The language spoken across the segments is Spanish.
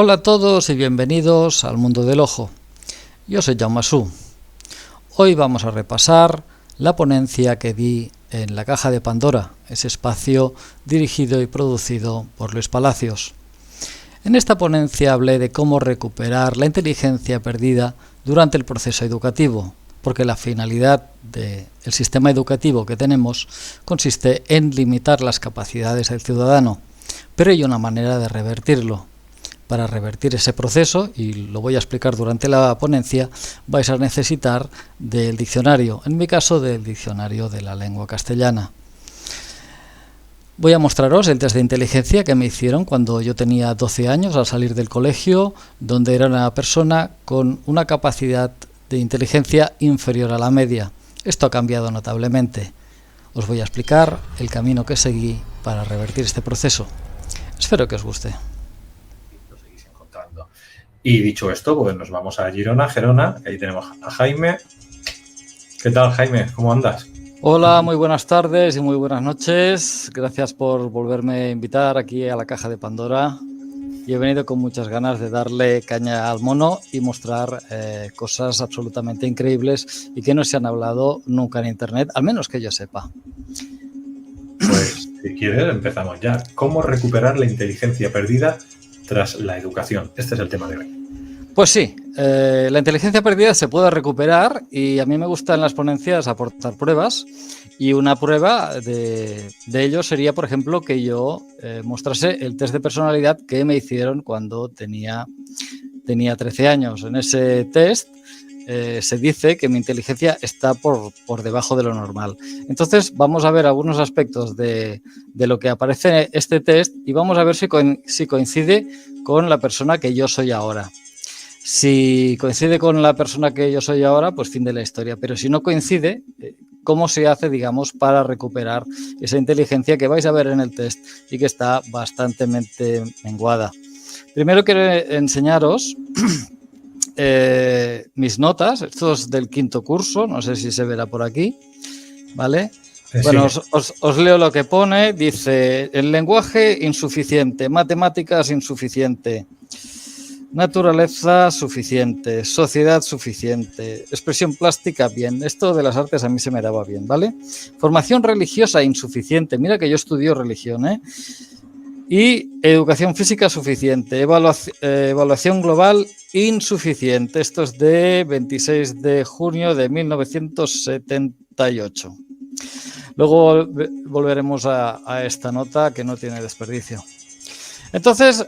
Hola a todos y bienvenidos al Mundo del Ojo. Yo soy Jaume Su. Hoy vamos a repasar la ponencia que di en la Caja de Pandora, ese espacio dirigido y producido por Luis Palacios. En esta ponencia hablé de cómo recuperar la inteligencia perdida durante el proceso educativo, porque la finalidad del sistema educativo que tenemos consiste en limitar las capacidades del ciudadano, pero hay una manera de revertirlo. Para revertir ese proceso, y lo voy a explicar durante la ponencia, vais a necesitar del diccionario, en mi caso del diccionario de la lengua castellana. Voy a mostraros el test de inteligencia que me hicieron cuando yo tenía 12 años al salir del colegio, donde era una persona con una capacidad de inteligencia inferior a la media. Esto ha cambiado notablemente. Os voy a explicar el camino que seguí para revertir este proceso. Espero que os guste. Y dicho esto, pues nos vamos a Gerona, que ahí tenemos a Jaime. ¿Qué tal, Jaime? ¿Cómo andas? Hola, muy buenas tardes y muy buenas noches. Gracias por volverme a invitar aquí a la Caja de Pandora. Y he venido con muchas ganas de darle caña al mono y mostrar cosas absolutamente increíbles y que no se han hablado nunca en Internet, al menos que yo sepa. Pues, si quieres, empezamos ya. ¿Cómo recuperar la inteligencia perdida tras la educación? Este es el tema de hoy. Pues sí, la inteligencia perdida se puede recuperar y a mí me gusta en las ponencias aportar pruebas, y una prueba de ello sería, por ejemplo, que yo mostrase el test de personalidad que me hicieron cuando tenía 13 años. En ese test se dice que mi inteligencia está por debajo de lo normal. Entonces vamos a ver algunos aspectos de lo que aparece en este test y vamos a ver si coincide con la persona que yo soy ahora. Si coincide con la persona que yo soy ahora, pues fin de la historia. Pero si no coincide, ¿cómo se hace, digamos, para recuperar esa inteligencia que vais a ver en el test y que está bastante menguada? Primero quiero enseñaros mis notas. Esto es del quinto curso, no sé si se verá por aquí, ¿vale? Bueno, os leo lo que pone. Dice: el lenguaje insuficiente, matemáticas insuficiente, naturaleza suficiente, sociedad suficiente, expresión plástica bien. Esto de las artes a mí se me daba bien, ¿vale? Formación religiosa insuficiente. Mira que yo estudio religión, ¿eh? Y educación física suficiente. Evaluación global insuficiente. Esto es de 26 de junio de 1978. Luego volveremos a esta nota que no tiene desperdicio. Entonces,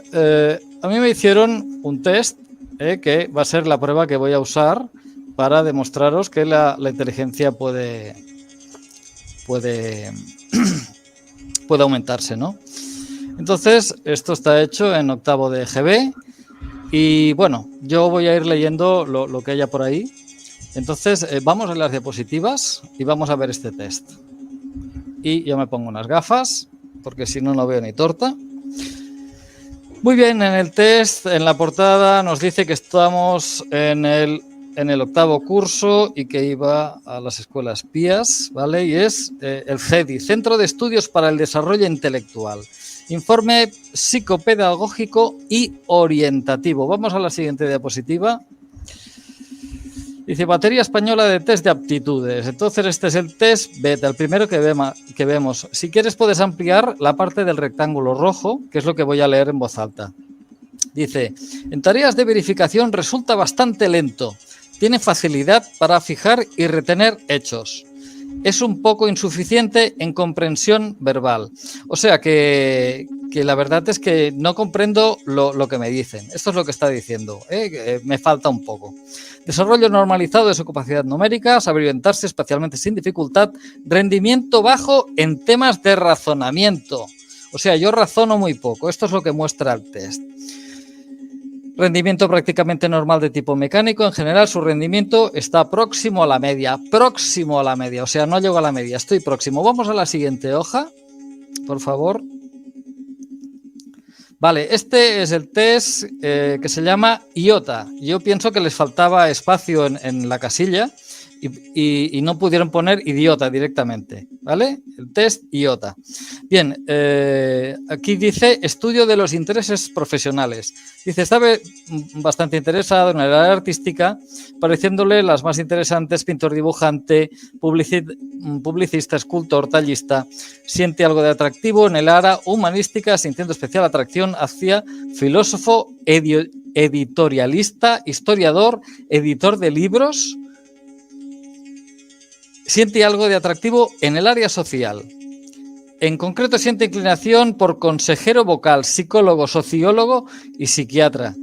a mí me hicieron un test que va a ser la prueba que voy a usar para demostraros que la inteligencia puede aumentarse, ¿no? Entonces, esto está hecho en octavo de GB y bueno, yo voy a ir leyendo lo que haya por ahí. Entonces, vamos a las diapositivas y vamos a ver este test. Y yo me pongo unas gafas porque si no, no veo ni torta. Muy bien, en el test, en la portada, nos dice que estamos en el octavo curso y que iba a las escuelas PIAS, ¿vale? Y es el CEDI, Centro de Estudios para el Desarrollo Intelectual. Informe psicopedagógico y orientativo. Vamos a la siguiente diapositiva. Dice, batería española de test de aptitudes. Entonces este es el test beta, el primero que vemos. Si quieres puedes ampliar la parte del rectángulo rojo, que es lo que voy a leer en voz alta. Dice, en tareas de verificación resulta bastante lento. Tiene facilidad para fijar y retener hechos. Es un poco insuficiente en comprensión verbal. O sea que la verdad es que no comprendo lo que me dicen. Esto es lo que está diciendo. Me falta un poco. Desarrollo normalizado de su capacidad numérica, saber orientarse especialmente sin dificultad, rendimiento bajo en temas de razonamiento. O sea, yo razono muy poco. Esto es lo que muestra el test. Rendimiento prácticamente normal de tipo mecánico. En general, su rendimiento está próximo a la media. Próximo a la media. O sea, no llego a la media, estoy próximo. Vamos a la siguiente hoja, por favor. Vale, este es el test que se llama IOTA. Yo pienso que les faltaba espacio en la casilla, y no pudieron poner idiota directamente, ¿vale? El test IOTA. Bien, aquí dice estudio de los intereses profesionales. Dice, estaba bastante interesado en el área artística, pareciéndole las más interesantes, pintor, dibujante, publicista, escultor, tallista. Siente algo de atractivo en el área humanística, sintiendo especial atracción hacia filósofo, editorialista, historiador, editor de libros. Siente algo de atractivo en el área social. En concreto, siente inclinación por consejero vocal, psicólogo, sociólogo y psiquiatra.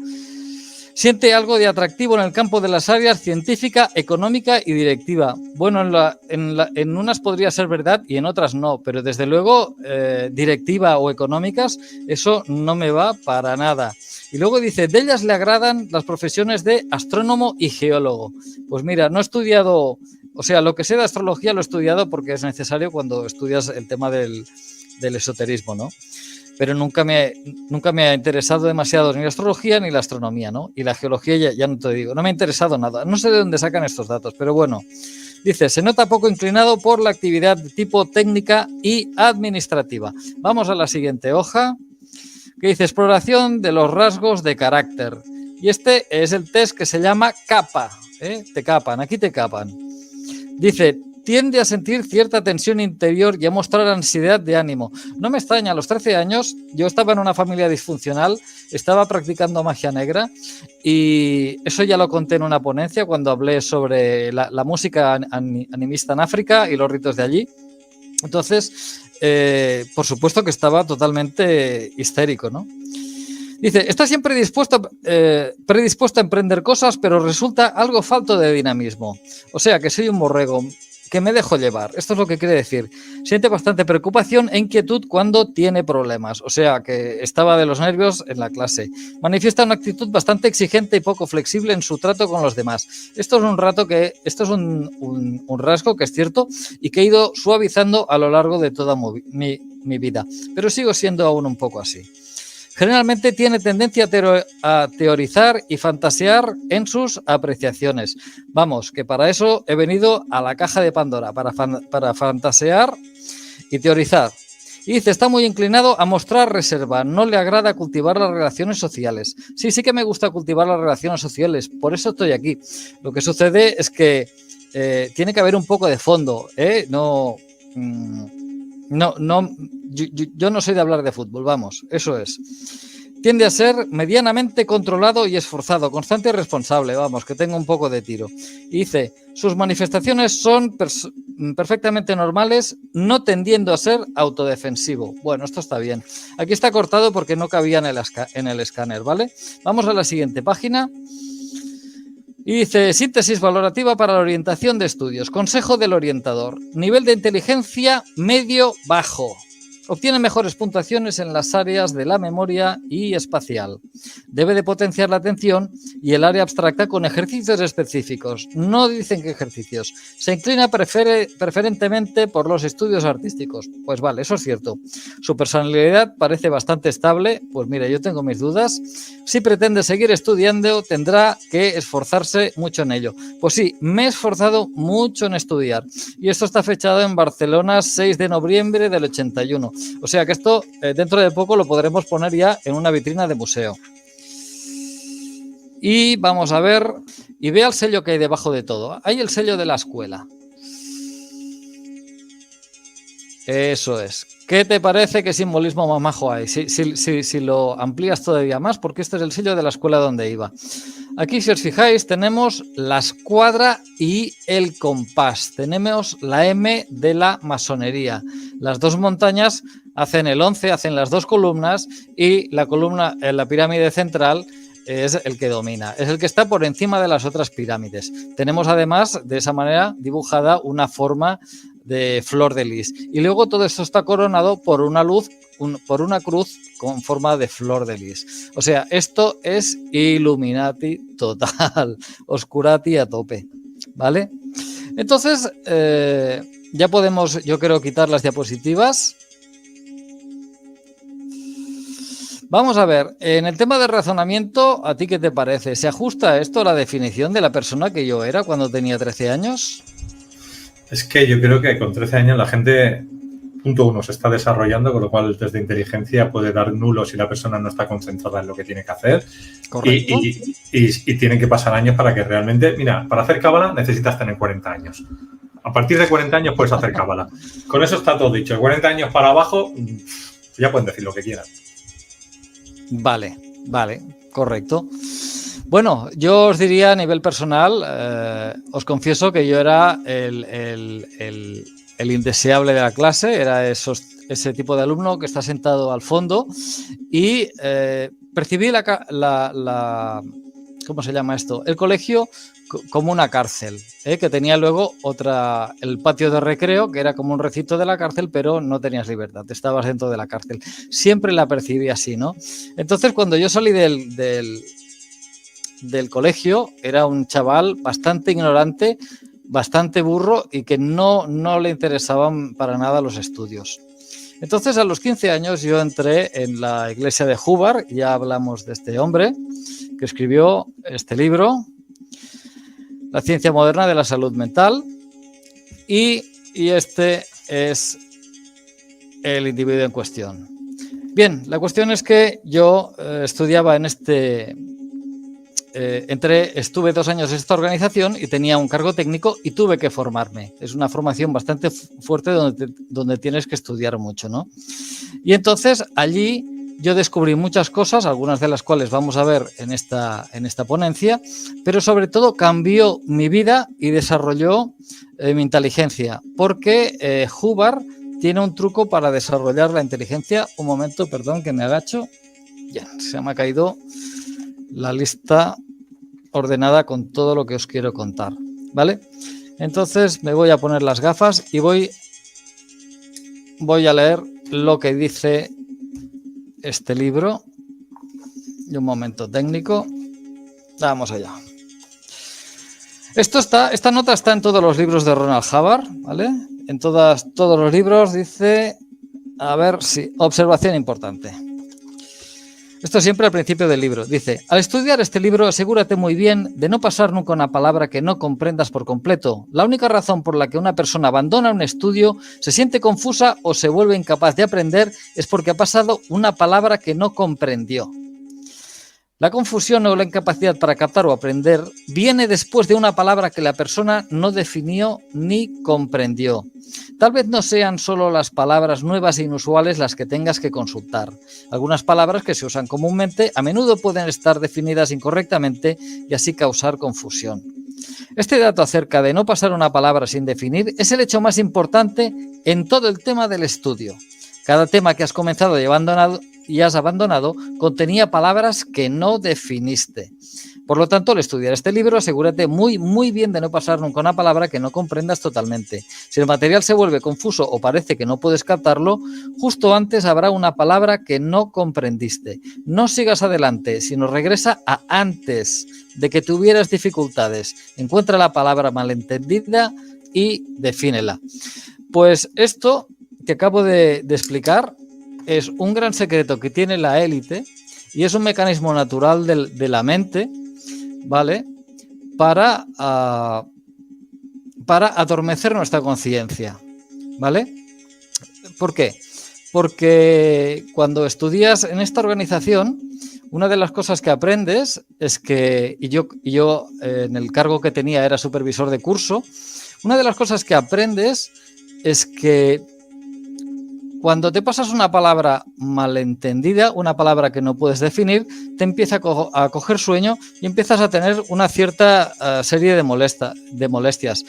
Siente algo de atractivo en el campo de las áreas científica, económica y directiva. Bueno, en unas podría ser verdad y en otras no, pero desde luego directiva o económicas, eso no me va para nada. Y luego dice, de ellas le agradan las profesiones de astrónomo y geólogo. Pues mira, no he estudiado... O sea, lo que sé de astrología lo he estudiado porque es necesario cuando estudias el tema del esoterismo, ¿no? Pero nunca me ha interesado demasiado ni la astrología ni la astronomía, ¿no? Y la geología ya no te digo, no me ha interesado nada. No sé de dónde sacan estos datos, pero bueno. Dice, se nota poco inclinado por la actividad de tipo técnica y administrativa. Vamos a la siguiente hoja, que dice exploración de los rasgos de carácter. Y este es el test que se llama CAPA, ¿eh? Te capan, aquí te capan. Dice, tiende a sentir cierta tensión interior y a mostrar ansiedad de ánimo. No me extraña, a los 13 años yo estaba en una familia disfuncional, estaba practicando magia negra y eso ya lo conté en una ponencia cuando hablé sobre la música animista en África y los ritos de allí. Entonces, por supuesto que estaba totalmente histérico, ¿no? Dice, está siempre predispuesto a emprender cosas, pero resulta algo falto de dinamismo. O sea, que soy un borrego, que me dejo llevar. Esto es lo que quiere decir. Siente bastante preocupación e inquietud cuando tiene problemas. O sea, que estaba de los nervios en la clase. Manifiesta una actitud bastante exigente y poco flexible en su trato con los demás. Esto es un rasgo que es cierto y que he ido suavizando a lo largo de toda mi vida. Pero sigo siendo aún un poco así. Generalmente tiene tendencia a teorizar y fantasear en sus apreciaciones. Vamos, que para eso he venido a la caja de Pandora, para fantasear y teorizar. Y dice, está muy inclinado a mostrar reserva, no le agrada cultivar las relaciones sociales. Sí que me gusta cultivar las relaciones sociales, por eso estoy aquí. Lo que sucede es que tiene que haber un poco de fondo, ¿eh? Yo no soy de hablar de fútbol, vamos, eso es. Tiende a ser medianamente controlado y esforzado, constante y responsable, vamos, que tenga un poco de tiro. Y dice, sus manifestaciones son perfectamente normales, no tendiendo a ser autodefensivo. Bueno, esto está bien. Aquí está cortado porque no cabía en el escáner, ¿vale? Vamos a la siguiente página. Y dice, síntesis valorativa para la orientación de estudios. Consejo del orientador. Nivel de inteligencia medio-bajo. Obtiene mejores puntuaciones en las áreas de la memoria y espacial. Debe de potenciar la atención y el área abstracta con ejercicios específicos. No dicen qué ejercicios. Se inclina preferentemente por los estudios artísticos. Pues vale, eso es cierto. Su personalidad parece bastante estable. Pues mira, yo tengo mis dudas. Si pretende seguir estudiando, tendrá que esforzarse mucho en ello. Pues sí, me he esforzado mucho en estudiar. Y esto está fechado en Barcelona, 6 de noviembre del 81. O sea que esto dentro de poco lo podremos poner ya en una vitrina de museo. Y vamos a ver, y vea el sello que hay debajo de todo. Hay el sello de la escuela. Eso es. ¿Qué te parece? ¿Qué simbolismo más majo hay? Si lo amplías todavía más, porque este es el sello de la escuela donde iba. Aquí, si os fijáis, tenemos la escuadra y el compás. Tenemos la M de la masonería. Las dos montañas hacen el 11, hacen las dos columnas y la columna en la pirámide central es el que domina, es el que está por encima de las otras pirámides. Tenemos además de esa manera dibujada una forma de flor de lis y luego todo esto está coronado por una por una cruz con forma de flor de lis. O sea, esto es Illuminati total, Oscurati a tope, ¿vale? Entonces, ya podemos, yo creo, quitar las diapositivas. Vamos a ver, en el tema de razonamiento, ¿a ti qué te parece? ¿Se ajusta esto a la definición de la persona que yo era cuando tenía 13 años? Es que yo creo que con 13 años la gente, punto uno, se está desarrollando, con lo cual el test de inteligencia puede dar nulo si la persona no está concentrada en lo que tiene que hacer. Correcto. Y tienen que pasar años para que realmente... Mira, para hacer cábala necesitas tener 40 años. A partir de 40 años puedes hacer cábala. Con eso está todo dicho. De 40 años para abajo, ya pueden decir lo que quieran. Vale, correcto. Bueno, yo os diría a nivel personal, os confieso que yo era el indeseable de la clase, era ese tipo de alumno que está sentado al fondo y percibí ¿cómo se llama esto? El colegio como una cárcel, que tenía luego el patio de recreo, que era como un recinto de la cárcel, pero no tenías libertad, estabas dentro de la cárcel. Siempre la percibí así, ¿no? Entonces, cuando yo salí del colegio, era un chaval bastante ignorante, bastante burro y que no le interesaban para nada los estudios. Entonces, a los 15 años yo entré en la iglesia de Hubbard, ya hablamos de este hombre que escribió este libro, La ciencia moderna de la salud mental, y este es el individuo en cuestión. Bien, la cuestión es que yo estudiaba en estuve 2 años en esta organización y tenía un cargo técnico y tuve que formarme. Es una formación bastante fuerte donde tienes que estudiar mucho, ¿no? Y entonces allí yo descubrí muchas cosas, algunas de las cuales vamos a ver en esta ponencia, pero sobre todo cambió mi vida y desarrolló mi inteligencia, porque Hubbard tiene un truco para desarrollar la inteligencia. Un momento, perdón, que me agacho. Ya, se me ha caído la lista ordenada con todo lo que os quiero contar, ¿vale? Entonces me voy a poner las gafas y voy a leer lo que dice este libro. Y un momento técnico. Vamos allá. Esta nota está en todos los libros de Ronald Hubbard, ¿vale? En todos los libros dice, a ver si, observación importante. Esto siempre al principio del libro. Dice, al estudiar este libro asegúrate muy bien de no pasar nunca una palabra que no comprendas por completo. La única razón por la que una persona abandona un estudio, se siente confusa o se vuelve incapaz de aprender es porque ha pasado una palabra que no comprendió. La confusión o la incapacidad para captar o aprender viene después de una palabra que la persona no definió ni comprendió. Tal vez no sean solo las palabras nuevas e inusuales las que tengas que consultar. Algunas palabras que se usan comúnmente a menudo pueden estar definidas incorrectamente y así causar confusión. Este dato acerca de no pasar una palabra sin definir es el hecho más importante en todo el tema del estudio. Cada tema que has comenzado y has abandonado contenía palabras que no definiste. Por lo tanto, al estudiar este libro, asegúrate muy bien de no pasar nunca una palabra que no comprendas totalmente. Si el material se vuelve confuso o parece que no puedes captarlo, justo antes habrá una palabra que no comprendiste. No sigas adelante, sino regresa a antes de que tuvieras dificultades. Encuentra la palabra malentendida y defínela. Pues esto que acabo de explicar es un gran secreto que tiene la élite y es un mecanismo natural de la mente, ¿vale? Para adormecer nuestra conciencia, ¿vale? ¿Por qué? Porque cuando estudias en esta organización, una de las cosas que aprendes es que, y yo en el cargo que tenía era supervisor de curso, una de las cosas que aprendes es que cuando te pasas una palabra malentendida, una palabra que no puedes definir, te empieza a coger sueño y empiezas a tener una cierta serie de molestias.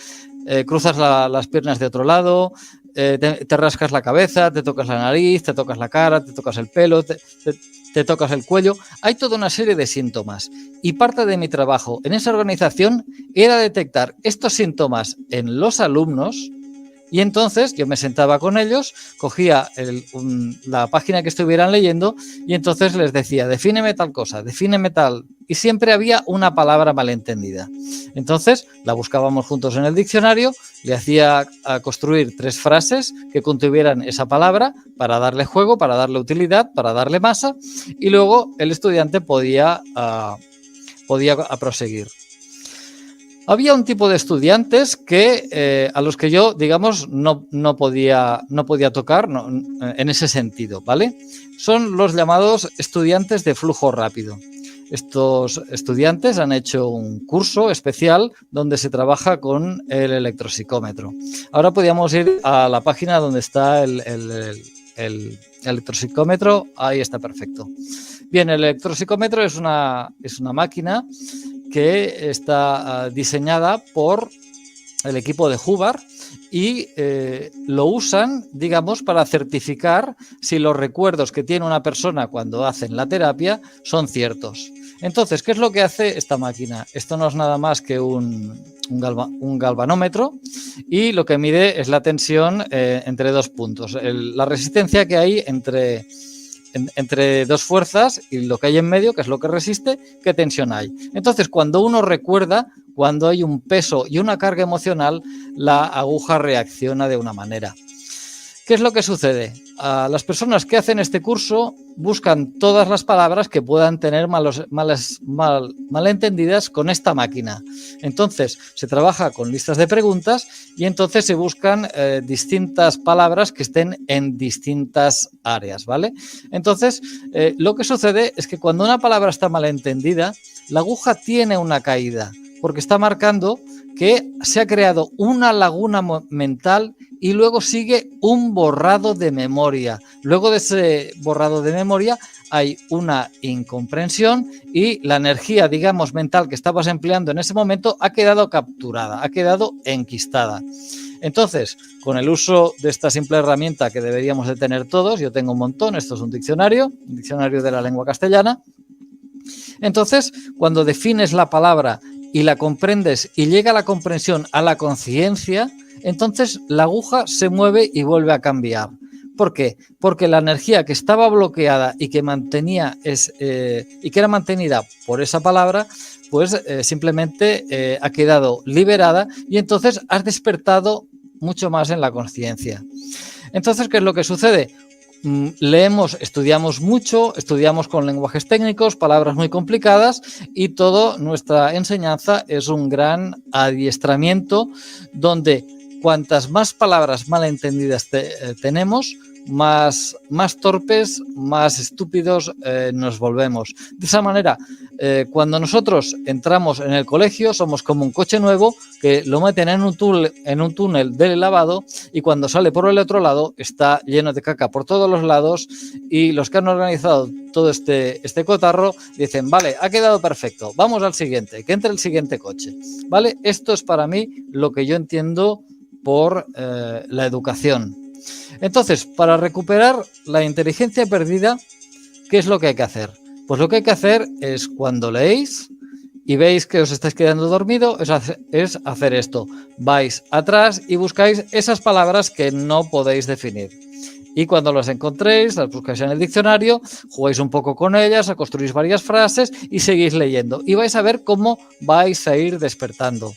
Cruzas las piernas de otro lado, te rascas la cabeza, te tocas la nariz, te tocas la cara, te tocas el pelo, te tocas el cuello. Hay toda una serie de síntomas. Y parte de mi trabajo en esa organización era detectar estos síntomas en los alumnos. Y entonces yo me sentaba con ellos, cogía la página que estuvieran leyendo y entonces les decía, defíneme tal cosa, defíneme tal. Y siempre había una palabra malentendida. Entonces la buscábamos juntos en el diccionario, le hacía a construir 3 frases que contuvieran esa palabra para darle juego, para darle utilidad, para darle masa y luego el estudiante podía proseguir. Había un tipo de estudiantes que a los que yo, digamos, no podía tocar en ese sentido, ¿vale? Son los llamados estudiantes de flujo rápido. Estos estudiantes han hecho un curso especial donde se trabaja con el electrosicómetro. Ahora podríamos ir a la página donde está el electrosicómetro. Ahí está, perfecto. Bien, el electrosicómetro es una máquina que está diseñada por el equipo de Hubbard y lo usan, digamos, para certificar si los recuerdos que tiene una persona cuando hacen la terapia son ciertos. Entonces, ¿qué es lo que hace esta máquina? Esto no es nada más que un galvanómetro y lo que mide es la tensión entre dos puntos. La resistencia que hay entre dos fuerzas y lo que hay en medio, que es lo que resiste, qué tensión hay. Entonces, cuando uno recuerda, cuando hay un peso y una carga emocional, la aguja reacciona de una manera. ¿Qué es lo que sucede? Las personas que hacen este curso buscan todas las palabras que puedan tener malentendidas con esta máquina. Entonces, se trabaja con listas de preguntas y entonces se buscan distintas palabras que estén en distintas áreas, ¿vale? Entonces, lo que sucede es que cuando una palabra está malentendida, la aguja tiene una caída, porque está marcando que se ha creado una laguna mental y luego sigue un borrado de memoria. Luego de ese borrado de memoria hay una incomprensión y la energía, digamos, mental que estabas empleando en ese momento ha quedado capturada, ha quedado enquistada. Entonces, con el uso de esta simple herramienta que deberíamos de tener todos, yo tengo un montón, esto es un diccionario de la lengua castellana. Entonces, cuando defines la palabra y la comprendes y llega la comprensión a la conciencia, entonces la aguja se mueve y vuelve a cambiar. ¿Por qué? Porque la energía que estaba bloqueada y que era mantenida por esa palabra, pues simplemente ha quedado liberada y entonces has despertado mucho más en la conciencia. Entonces, ¿qué es lo que sucede? Leemos, estudiamos mucho, estudiamos con lenguajes técnicos, palabras muy complicadas y toda nuestra enseñanza es un gran adiestramiento donde cuantas más palabras malentendidas tenemos, más torpes, más estúpidos nos volvemos. De esa manera, cuando nosotros entramos en el colegio, somos como un coche nuevo que lo meten en un túnel de lavado y cuando sale por el otro lado está lleno de caca por todos los lados y los que han organizado todo este cotarro dicen, vale, ha quedado perfecto, vamos al siguiente, que entre el siguiente coche. ¿Vale? Esto es para mí lo que yo entiendo por la educación. Entonces, para recuperar la inteligencia perdida, ¿qué es lo que hay que hacer? Pues lo que hay que hacer es cuando leéis y veis que os estáis quedando dormido, es hacer esto. Vais atrás y buscáis esas palabras que no podéis definir. Y cuando las encontréis, las buscáis en el diccionario, jugáis un poco con ellas, construís varias frases y seguís leyendo. Y vais a ver cómo vais a ir despertando.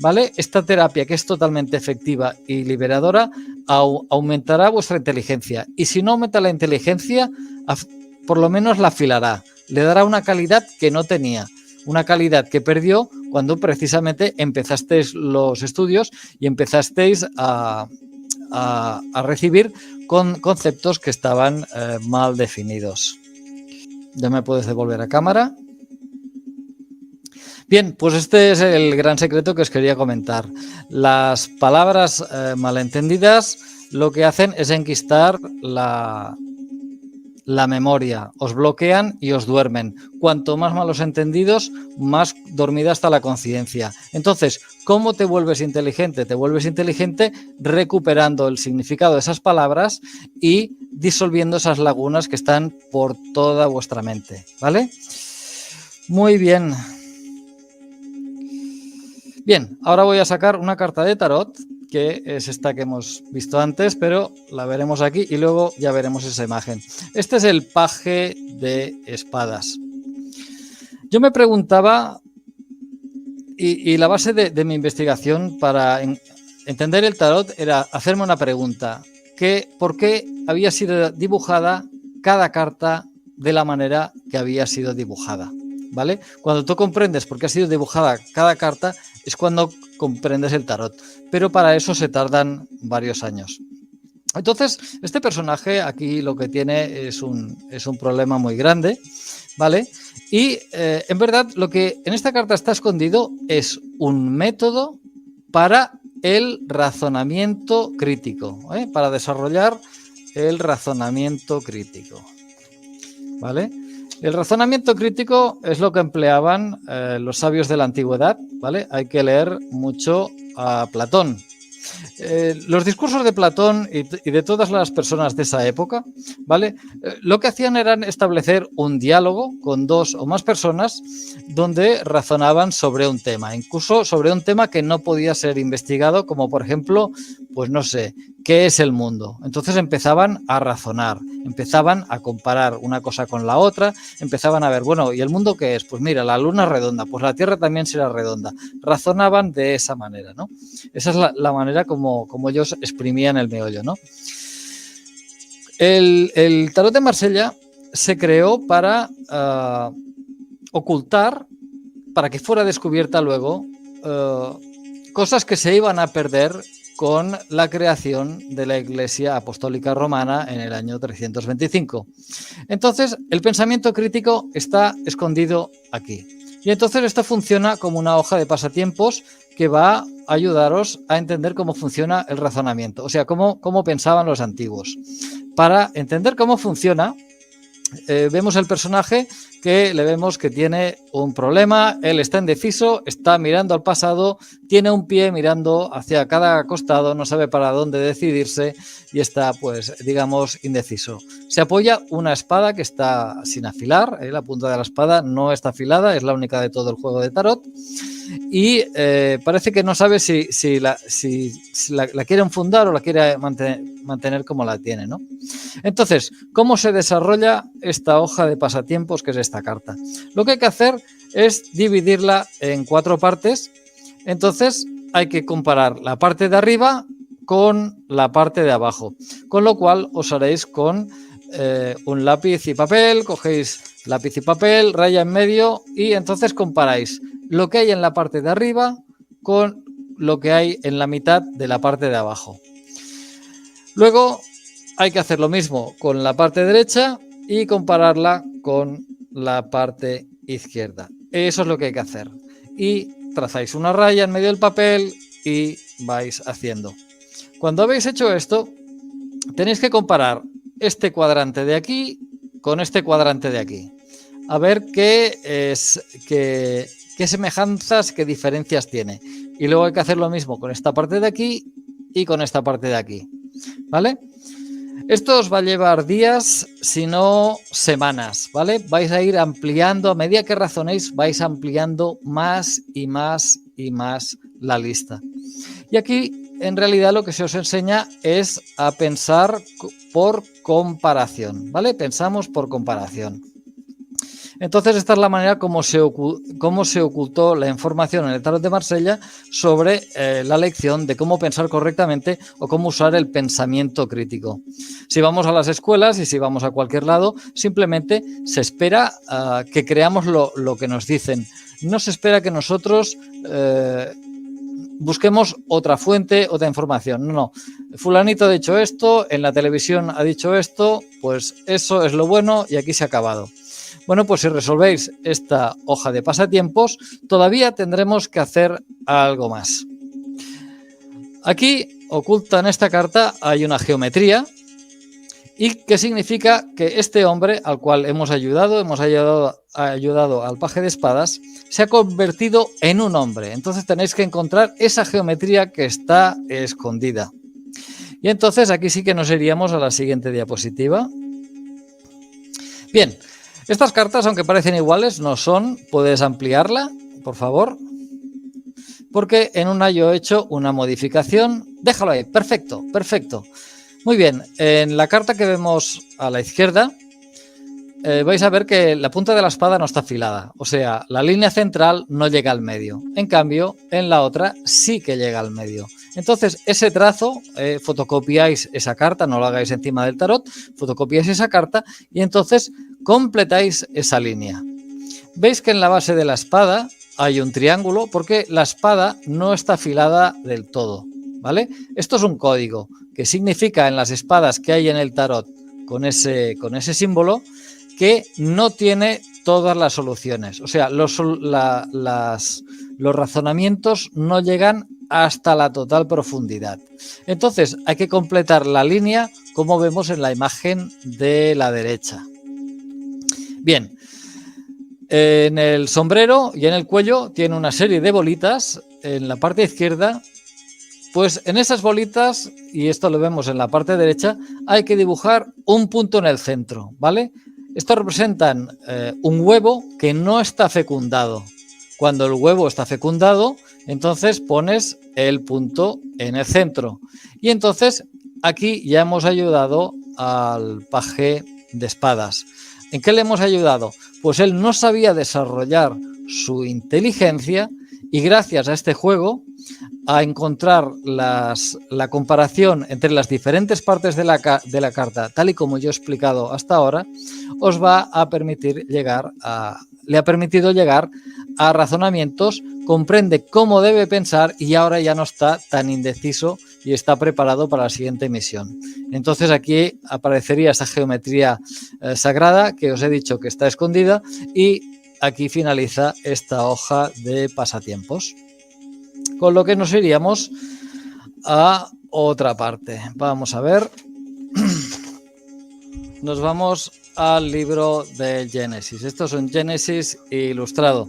¿Vale? Esta terapia, que es totalmente efectiva y liberadora, aumentará vuestra inteligencia. Y si no aumenta la inteligencia, por lo menos la afilará. Le dará una calidad que no tenía. Una calidad que perdió cuando precisamente empezasteis los estudios y empezasteis a recibir conceptos que estaban mal definidos. Ya me puedes devolver a cámara. Bien, pues este es el gran secreto que os quería comentar. Las palabras malentendidas lo que hacen es enquistar la memoria, os bloquean y os duermen. Cuanto más malos entendidos, más dormida está la conciencia. Entonces, ¿cómo te vuelves inteligente? Te vuelves inteligente recuperando el significado de esas palabras y disolviendo esas lagunas que están por toda vuestra mente, ¿vale? Muy bien. Bien, ahora voy a sacar una carta de tarot, que es esta que hemos visto antes, pero la veremos aquí y luego ya veremos esa imagen. Este es el paje de espadas. Yo me preguntaba, y la base de mi investigación para entender el tarot era hacerme una pregunta, ¿por qué había sido dibujada cada carta de la manera que había sido dibujada? ¿vale? Cuando tú comprendes por qué ha sido dibujada cada carta es cuando comprendes el tarot, pero para eso se tardan varios años. Entonces, este personaje aquí lo que tiene es un problema muy grande, ¿vale? Y en verdad lo que en esta carta está escondido es un método para el razonamiento crítico, para desarrollar el razonamiento crítico, ¿vale? El razonamiento crítico es lo que empleaban los sabios de la antigüedad, ¿vale? Hay que leer mucho a Platón. Los discursos de Platón y de todas las personas de esa época, ¿vale? Lo que hacían era establecer un diálogo con dos o más personas donde razonaban sobre un tema, incluso sobre un tema que no podía ser investigado, como por ejemplo, pues no sé, ¿qué es el mundo? Entonces empezaban a razonar, empezaban a comparar una cosa con la otra, empezaban a ver, bueno, ¿y el mundo qué es? Pues mira, la luna es redonda, pues la Tierra también será redonda. Razonaban de esa manera, ¿no? Esa es la manera como ellos exprimían el meollo, ¿no? El tarot de Marsella se creó para ocultar, para que fuera descubierta luego, cosas que se iban a perder con la creación de la Iglesia Apostólica Romana en el año 325. Entonces, el pensamiento crítico está escondido aquí. Y entonces esto funciona como una hoja de pasatiempos que va a ayudaros a entender cómo funciona el razonamiento, o sea, cómo pensaban los antiguos. Para entender cómo funciona, vemos el personaje que le vemos que tiene un problema, él está indeciso, está mirando al pasado, tiene un pie mirando hacia cada costado, no sabe para dónde decidirse y está, pues, digamos, indeciso. Se apoya una espada que está sin afilar, la punta de la espada no está afilada, es la única de todo el juego de tarot, y parece que no sabe si la quiere enfundar o la quiere mantener como la tiene, ¿no? Entonces, ¿cómo se desarrolla esta hoja de pasatiempos que es esta carta? Lo que hay que hacer es dividirla en 4 partes. Entonces, hay que comparar la parte de arriba con la parte de abajo, con lo cual os haréis con un lápiz y papel, cogéis lápiz y papel, raya en medio y entonces comparáis lo que hay en la parte de arriba con lo que hay en la mitad de la parte de abajo. Luego hay que hacer lo mismo con la parte derecha y compararla con la parte izquierda. Eso es lo que hay que hacer. Y trazáis una raya en medio del papel y vais haciendo. Cuando habéis hecho esto, tenéis que comparar este cuadrante de aquí con este cuadrante de aquí. A ver qué semejanzas, qué diferencias tiene. Y luego hay que hacer lo mismo con esta parte de aquí y con esta parte de aquí. ¿Vale? Esto os va a llevar días, si no semanas, ¿vale? Vais a ir ampliando, a medida que razonéis, vais ampliando más y más y más la lista. Y aquí, en realidad, lo que se os enseña es a pensar por comparación, ¿vale? Pensamos por comparación. Entonces, esta es la manera como se ocultó la información en el tarot de Marsella sobre la lección de cómo pensar correctamente o cómo usar el pensamiento crítico. Si vamos a las escuelas y si vamos a cualquier lado, simplemente se espera que creamos lo que nos dicen. No se espera que nosotros busquemos otra fuente, otra información. No. Fulanito ha dicho esto, en la televisión ha dicho esto, pues eso es lo bueno y aquí se ha acabado. Bueno, pues si resolvéis esta hoja de pasatiempos, todavía tendremos que hacer algo más. Aquí, oculta en esta carta, hay una geometría. ¿Y qué significa? Que este hombre al cual hemos ayudado al paje de espadas, se ha convertido en un hombre. Entonces tenéis que encontrar esa geometría que está escondida. Y entonces aquí sí que nos iríamos a la siguiente diapositiva. Bien. Estas cartas, aunque parecen iguales, no son. Puedes ampliarla, por favor. Porque en una yo he hecho una modificación. Déjalo ahí. Perfecto, perfecto. Muy bien. En la carta que vemos a la izquierda, vais a ver que la punta de la espada no está afilada. O sea, la línea central no llega al medio. En cambio, en la otra sí que llega al medio. Entonces, ese trazo, fotocopiáis esa carta, no lo hagáis encima del tarot, fotocopiáis esa carta y entonces completáis esa línea. Veis que en la base de la espada hay un triángulo porque la espada no está afilada del todo, ¿vale? Esto es un código que significa en las espadas que hay en el tarot con ese símbolo que no tiene todas las soluciones. O sea, los razonamientos no llegan hasta la total profundidad. Entonces hay que completar la línea como vemos en la imagen de la derecha. Bien, en el sombrero y en el cuello tiene una serie de bolitas en la parte izquierda. Pues en esas bolitas, y esto lo vemos en la parte derecha, hay que dibujar un punto en el centro, ¿vale? Estos representan un huevo que no está fecundado. Cuando el huevo está fecundado, entonces pones el punto en el centro. Y entonces aquí ya hemos ayudado al paje de espadas. ¿En qué le hemos ayudado? Pues él no sabía desarrollar su inteligencia y gracias a este juego, a encontrar la comparación entre las diferentes partes de la carta, tal y como yo he explicado hasta ahora, os va a permitir le ha permitido llegar a razonamientos, comprende cómo debe pensar y ahora ya no está tan indeciso y está preparado para la siguiente misión. Entonces aquí aparecería esa geometría sagrada que os he dicho que está escondida y aquí finaliza esta hoja de pasatiempos. Con lo que nos iríamos a otra parte. Vamos a ver. Nos vamos al libro del Génesis. Esto es un Génesis ilustrado.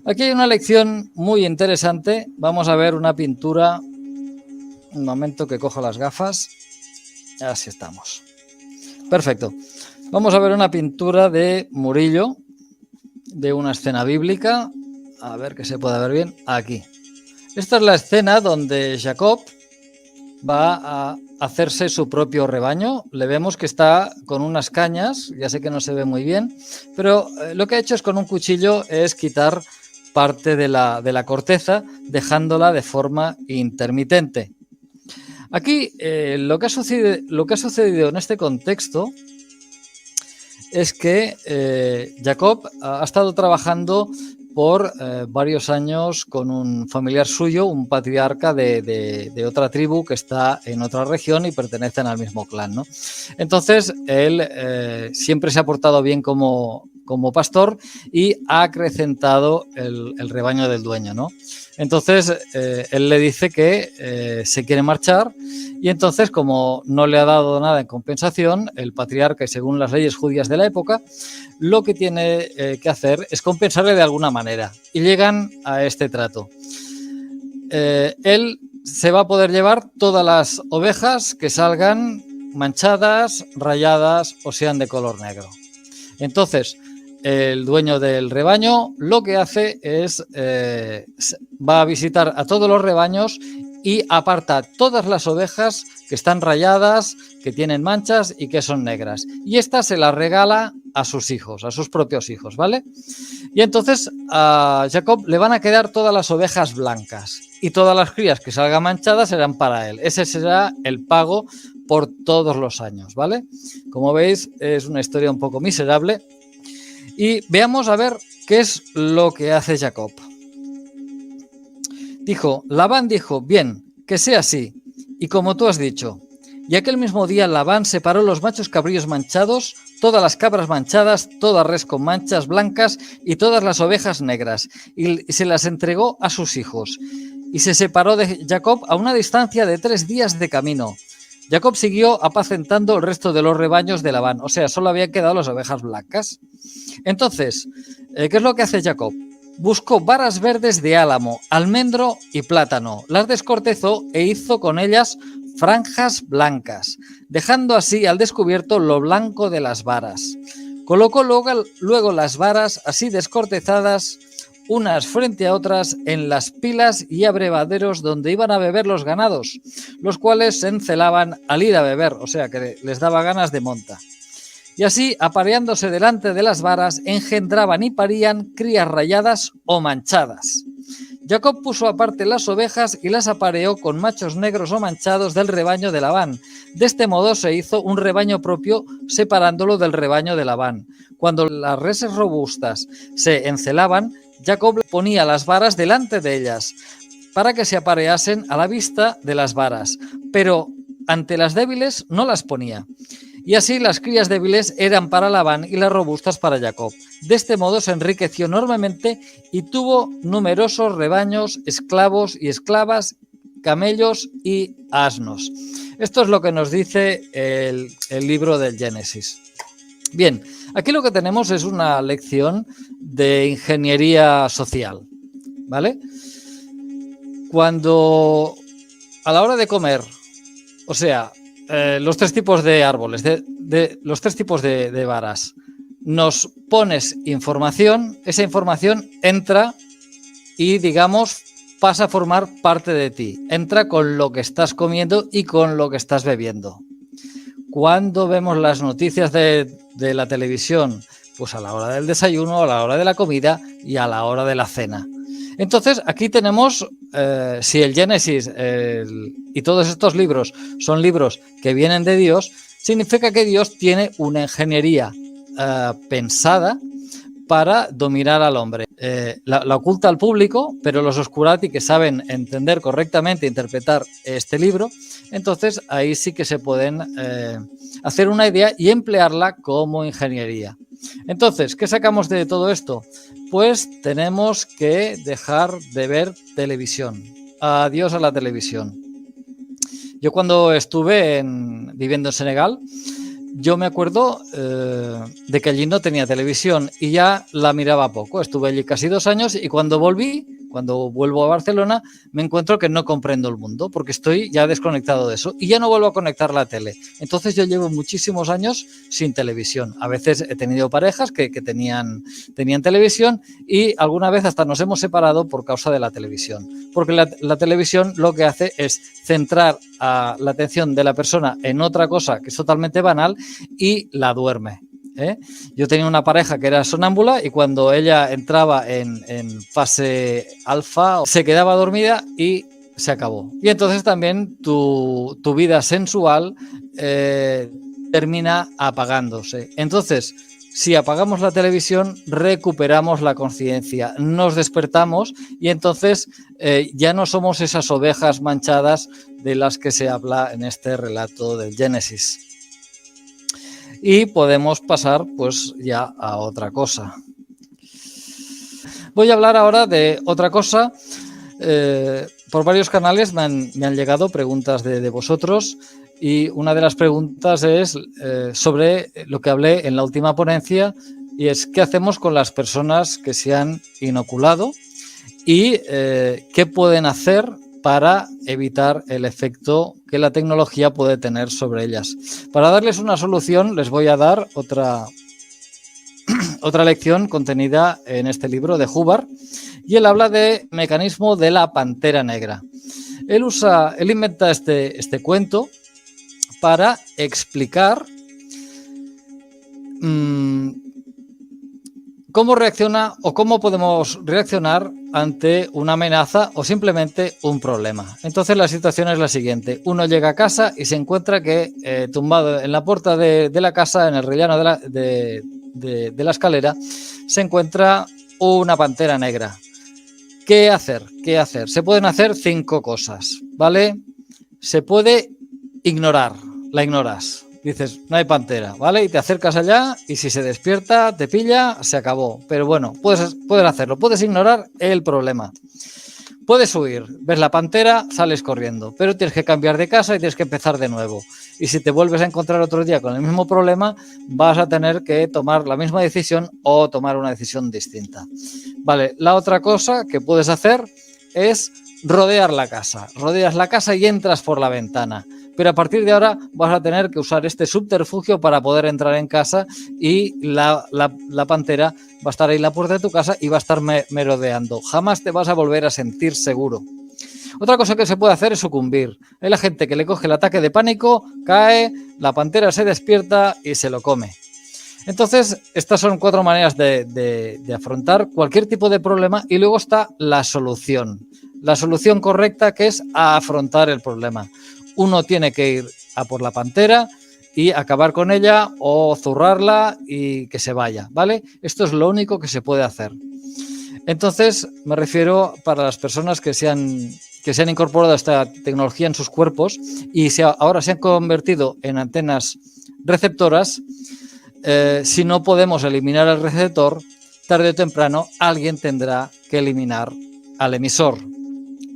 Aquí hay una lección muy interesante. Vamos a ver una pintura. Un momento que cojo las gafas. Así estamos. Perfecto. Vamos a ver una pintura de Murillo, de una escena bíblica. A ver que se pueda ver bien. Aquí. Esta es la escena donde Jacob va a hacerse su propio rebaño. Le vemos que está con unas cañas, ya sé que no se ve muy bien, pero lo que ha hecho es con un cuchillo es quitar parte de la corteza, dejándola de forma intermitente. Aquí lo que ha sucedido en este contexto es que Jacob ha estado trabajando por varios años con un familiar suyo, un patriarca de otra tribu que está en otra región y pertenecen al mismo clan, ¿no? Entonces, él siempre se ha portado bien como pastor y ha acrecentado el rebaño del dueño, ¿no? Entonces, él le dice que se quiere marchar y entonces, como no le ha dado nada en compensación, el patriarca, y según las leyes judías de la época, lo que tiene que hacer es compensarle de alguna manera. Y llegan a este trato. Él se va a poder llevar todas las ovejas que salgan manchadas, rayadas o sean de color negro. Entonces, el dueño del rebaño lo que hace es va a visitar a todos los rebaños y aparta todas las ovejas que están rayadas, que tienen manchas y que son negras. Y esta se la regala a sus hijos, a sus propios hijos, ¿vale? Y entonces a Jacob le van a quedar todas las ovejas blancas y todas las crías que salgan manchadas serán para él. Ese será el pago por todos los años, ¿vale? Como veis, es una historia un poco miserable. Y veamos a ver qué es lo que hace Jacob. Labán dijo, bien, que sea así, y como tú has dicho. Y aquel mismo día Labán separó los machos cabríos manchados, todas las cabras manchadas, toda res con manchas blancas y todas las ovejas negras, y se las entregó a sus hijos. Y se separó de Jacob a una distancia de 3 días de camino. Jacob siguió apacentando el resto de los rebaños de Labán, o sea, solo habían quedado las ovejas blancas. Entonces, ¿qué es lo que hace Jacob? Buscó varas verdes de álamo, almendro y plátano, las descortezó e hizo con ellas franjas blancas, dejando así al descubierto lo blanco de las varas. Colocó luego las varas así descortezadas unas frente a otras en las pilas y abrevaderos donde iban a beber los ganados, los cuales se encelaban al ir a beber, o sea que les daba ganas de monta. Y así, apareándose delante de las varas, engendraban y parían crías rayadas o manchadas. Jacob puso aparte las ovejas y las apareó con machos negros o manchados del rebaño de Labán. De este modo se hizo un rebaño propio, separándolo del rebaño de Labán. Cuando las reses robustas se encelaban, Jacob ponía las varas delante de ellas, para que se apareasen a la vista de las varas, pero ante las débiles no las ponía. Y así las crías débiles eran para Labán y las robustas para Jacob. De este modo se enriqueció enormemente y tuvo numerosos rebaños, esclavos y esclavas, camellos y asnos. Esto es lo que nos dice el libro del Génesis. Bien, aquí lo que tenemos es una lección de ingeniería social, ¿vale? Cuando a la hora de comer, o sea, los tres tipos de árboles, los tres tipos de varas, nos pones información, esa información entra y, digamos, pasa a formar parte de ti. Entra con lo que estás comiendo y con lo que estás bebiendo. Cuando vemos las noticias de la televisión, pues a la hora del desayuno, a la hora de la comida y a la hora de la cena. Entonces, aquí tenemos, si el Génesis y todos estos libros son libros que vienen de Dios, significa que Dios tiene una ingeniería pensada para dominar al hombre. La oculta al público, pero los oscurati que saben entender correctamente e interpretar este libro, entonces ahí sí que se pueden hacer una idea y emplearla como ingeniería. Entonces, ¿qué sacamos de todo esto? Pues tenemos que dejar de ver televisión. Adiós a la televisión. Yo cuando estuve viviendo en Senegal, yo me acuerdo de que allí no tenía televisión y ya la miraba poco. Estuve allí casi 2 años y cuando vuelvo a Barcelona, me encuentro que no comprendo el mundo porque estoy ya desconectado de eso y ya no vuelvo a conectar la tele. Entonces yo llevo muchísimos años sin televisión. A veces he tenido parejas que tenían televisión y alguna vez hasta nos hemos separado por causa de la televisión. Porque la televisión lo que hace es centrar la atención de la persona en otra cosa que es totalmente banal y la duerme. Yo tenía una pareja que era sonámbula y cuando ella entraba en fase alfa se quedaba dormida y se acabó. Y entonces también tu vida sensual termina apagándose. Entonces, si apagamos la televisión, recuperamos la conciencia, nos despertamos y entonces ya no somos esas ovejas manchadas de las que se habla en este relato del Génesis. Y podemos pasar pues ya a otra cosa. Voy a hablar ahora de otra cosa. Por varios canales me han llegado preguntas de vosotros y una de las preguntas es sobre lo que hablé en la última ponencia y es ¿qué hacemos con las personas que se han inoculado y qué pueden hacer para evitar el efecto que la tecnología puede tener sobre ellas? Para darles una solución les voy a dar otra lección contenida en este libro de Hubbard y él habla de mecanismo de la pantera negra. Él inventa este cuento para explicar cómo reacciona o cómo podemos reaccionar ante una amenaza o simplemente un problema. Entonces la situación es la siguiente. Uno llega a casa y se encuentra que tumbado en la puerta de la casa, en el rellano de la escalera, se encuentra una pantera negra. ¿Qué hacer? Se pueden hacer 5 cosas, ¿vale? Se puede ignorar, la ignoras. Dices, no hay pantera, ¿vale? Y te acercas allá y si se despierta, te pilla, se acabó. Pero bueno, puedes hacerlo, puedes ignorar el problema. Puedes huir, ves la pantera, sales corriendo, pero tienes que cambiar de casa y tienes que empezar de nuevo. Y si te vuelves a encontrar otro día con el mismo problema, vas a tener que tomar la misma decisión o tomar una decisión distinta. Vale, la otra cosa que puedes hacer es rodear la casa. Rodeas la casa y entras por la ventana. Pero a partir de ahora vas a tener que usar este subterfugio para poder entrar en casa y la pantera va a estar ahí en la puerta de tu casa y va a estar merodeando. Jamás te vas a volver a sentir seguro. Otra cosa que se puede hacer es sucumbir. Hay la gente que le coge el ataque de pánico, cae, la pantera se despierta y se lo come. Entonces, estas son 4 maneras de afrontar cualquier tipo de problema y luego está la solución. La solución correcta, que es afrontar el problema. Uno tiene que ir a por la pantera y acabar con ella o zurrarla y que se vaya, ¿vale? Esto es lo único que se puede hacer. Entonces, me refiero para las personas que se han incorporado esta tecnología en sus cuerpos y ahora se han convertido en antenas receptoras. Si no podemos eliminar el receptor, tarde o temprano alguien tendrá que eliminar al emisor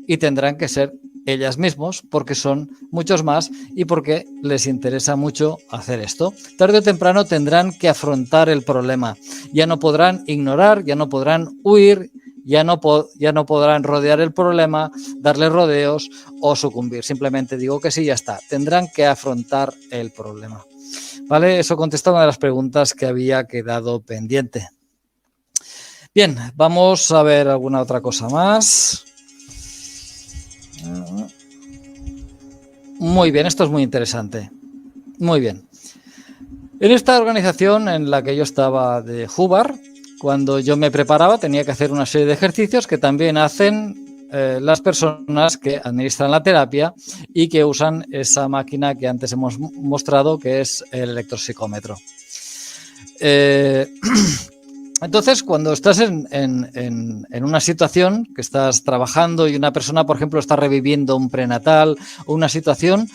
y tendrán que ser ellas mismos porque son muchos más y porque les interesa mucho hacer esto. Tarde o temprano tendrán que afrontar el problema. Ya no podrán ignorar, ya no podrán huir, ya no podrán rodear el problema, darle rodeos o sucumbir. Simplemente digo que sí, ya está. Tendrán que afrontar el problema. ¿Vale? Eso contesta una de las preguntas que había quedado pendiente. Bien, vamos a ver alguna otra cosa más. Muy bien, esto es muy interesante. Muy bien. En esta organización en la que yo estaba de Hubbard, cuando yo me preparaba tenía que hacer una serie de ejercicios que también hacen las personas que administran la terapia y que usan esa máquina que antes hemos mostrado, que es el electropsicómetro. Entonces, cuando estás en una situación que estás trabajando y una persona, por ejemplo, está reviviendo un prenatal o una situación,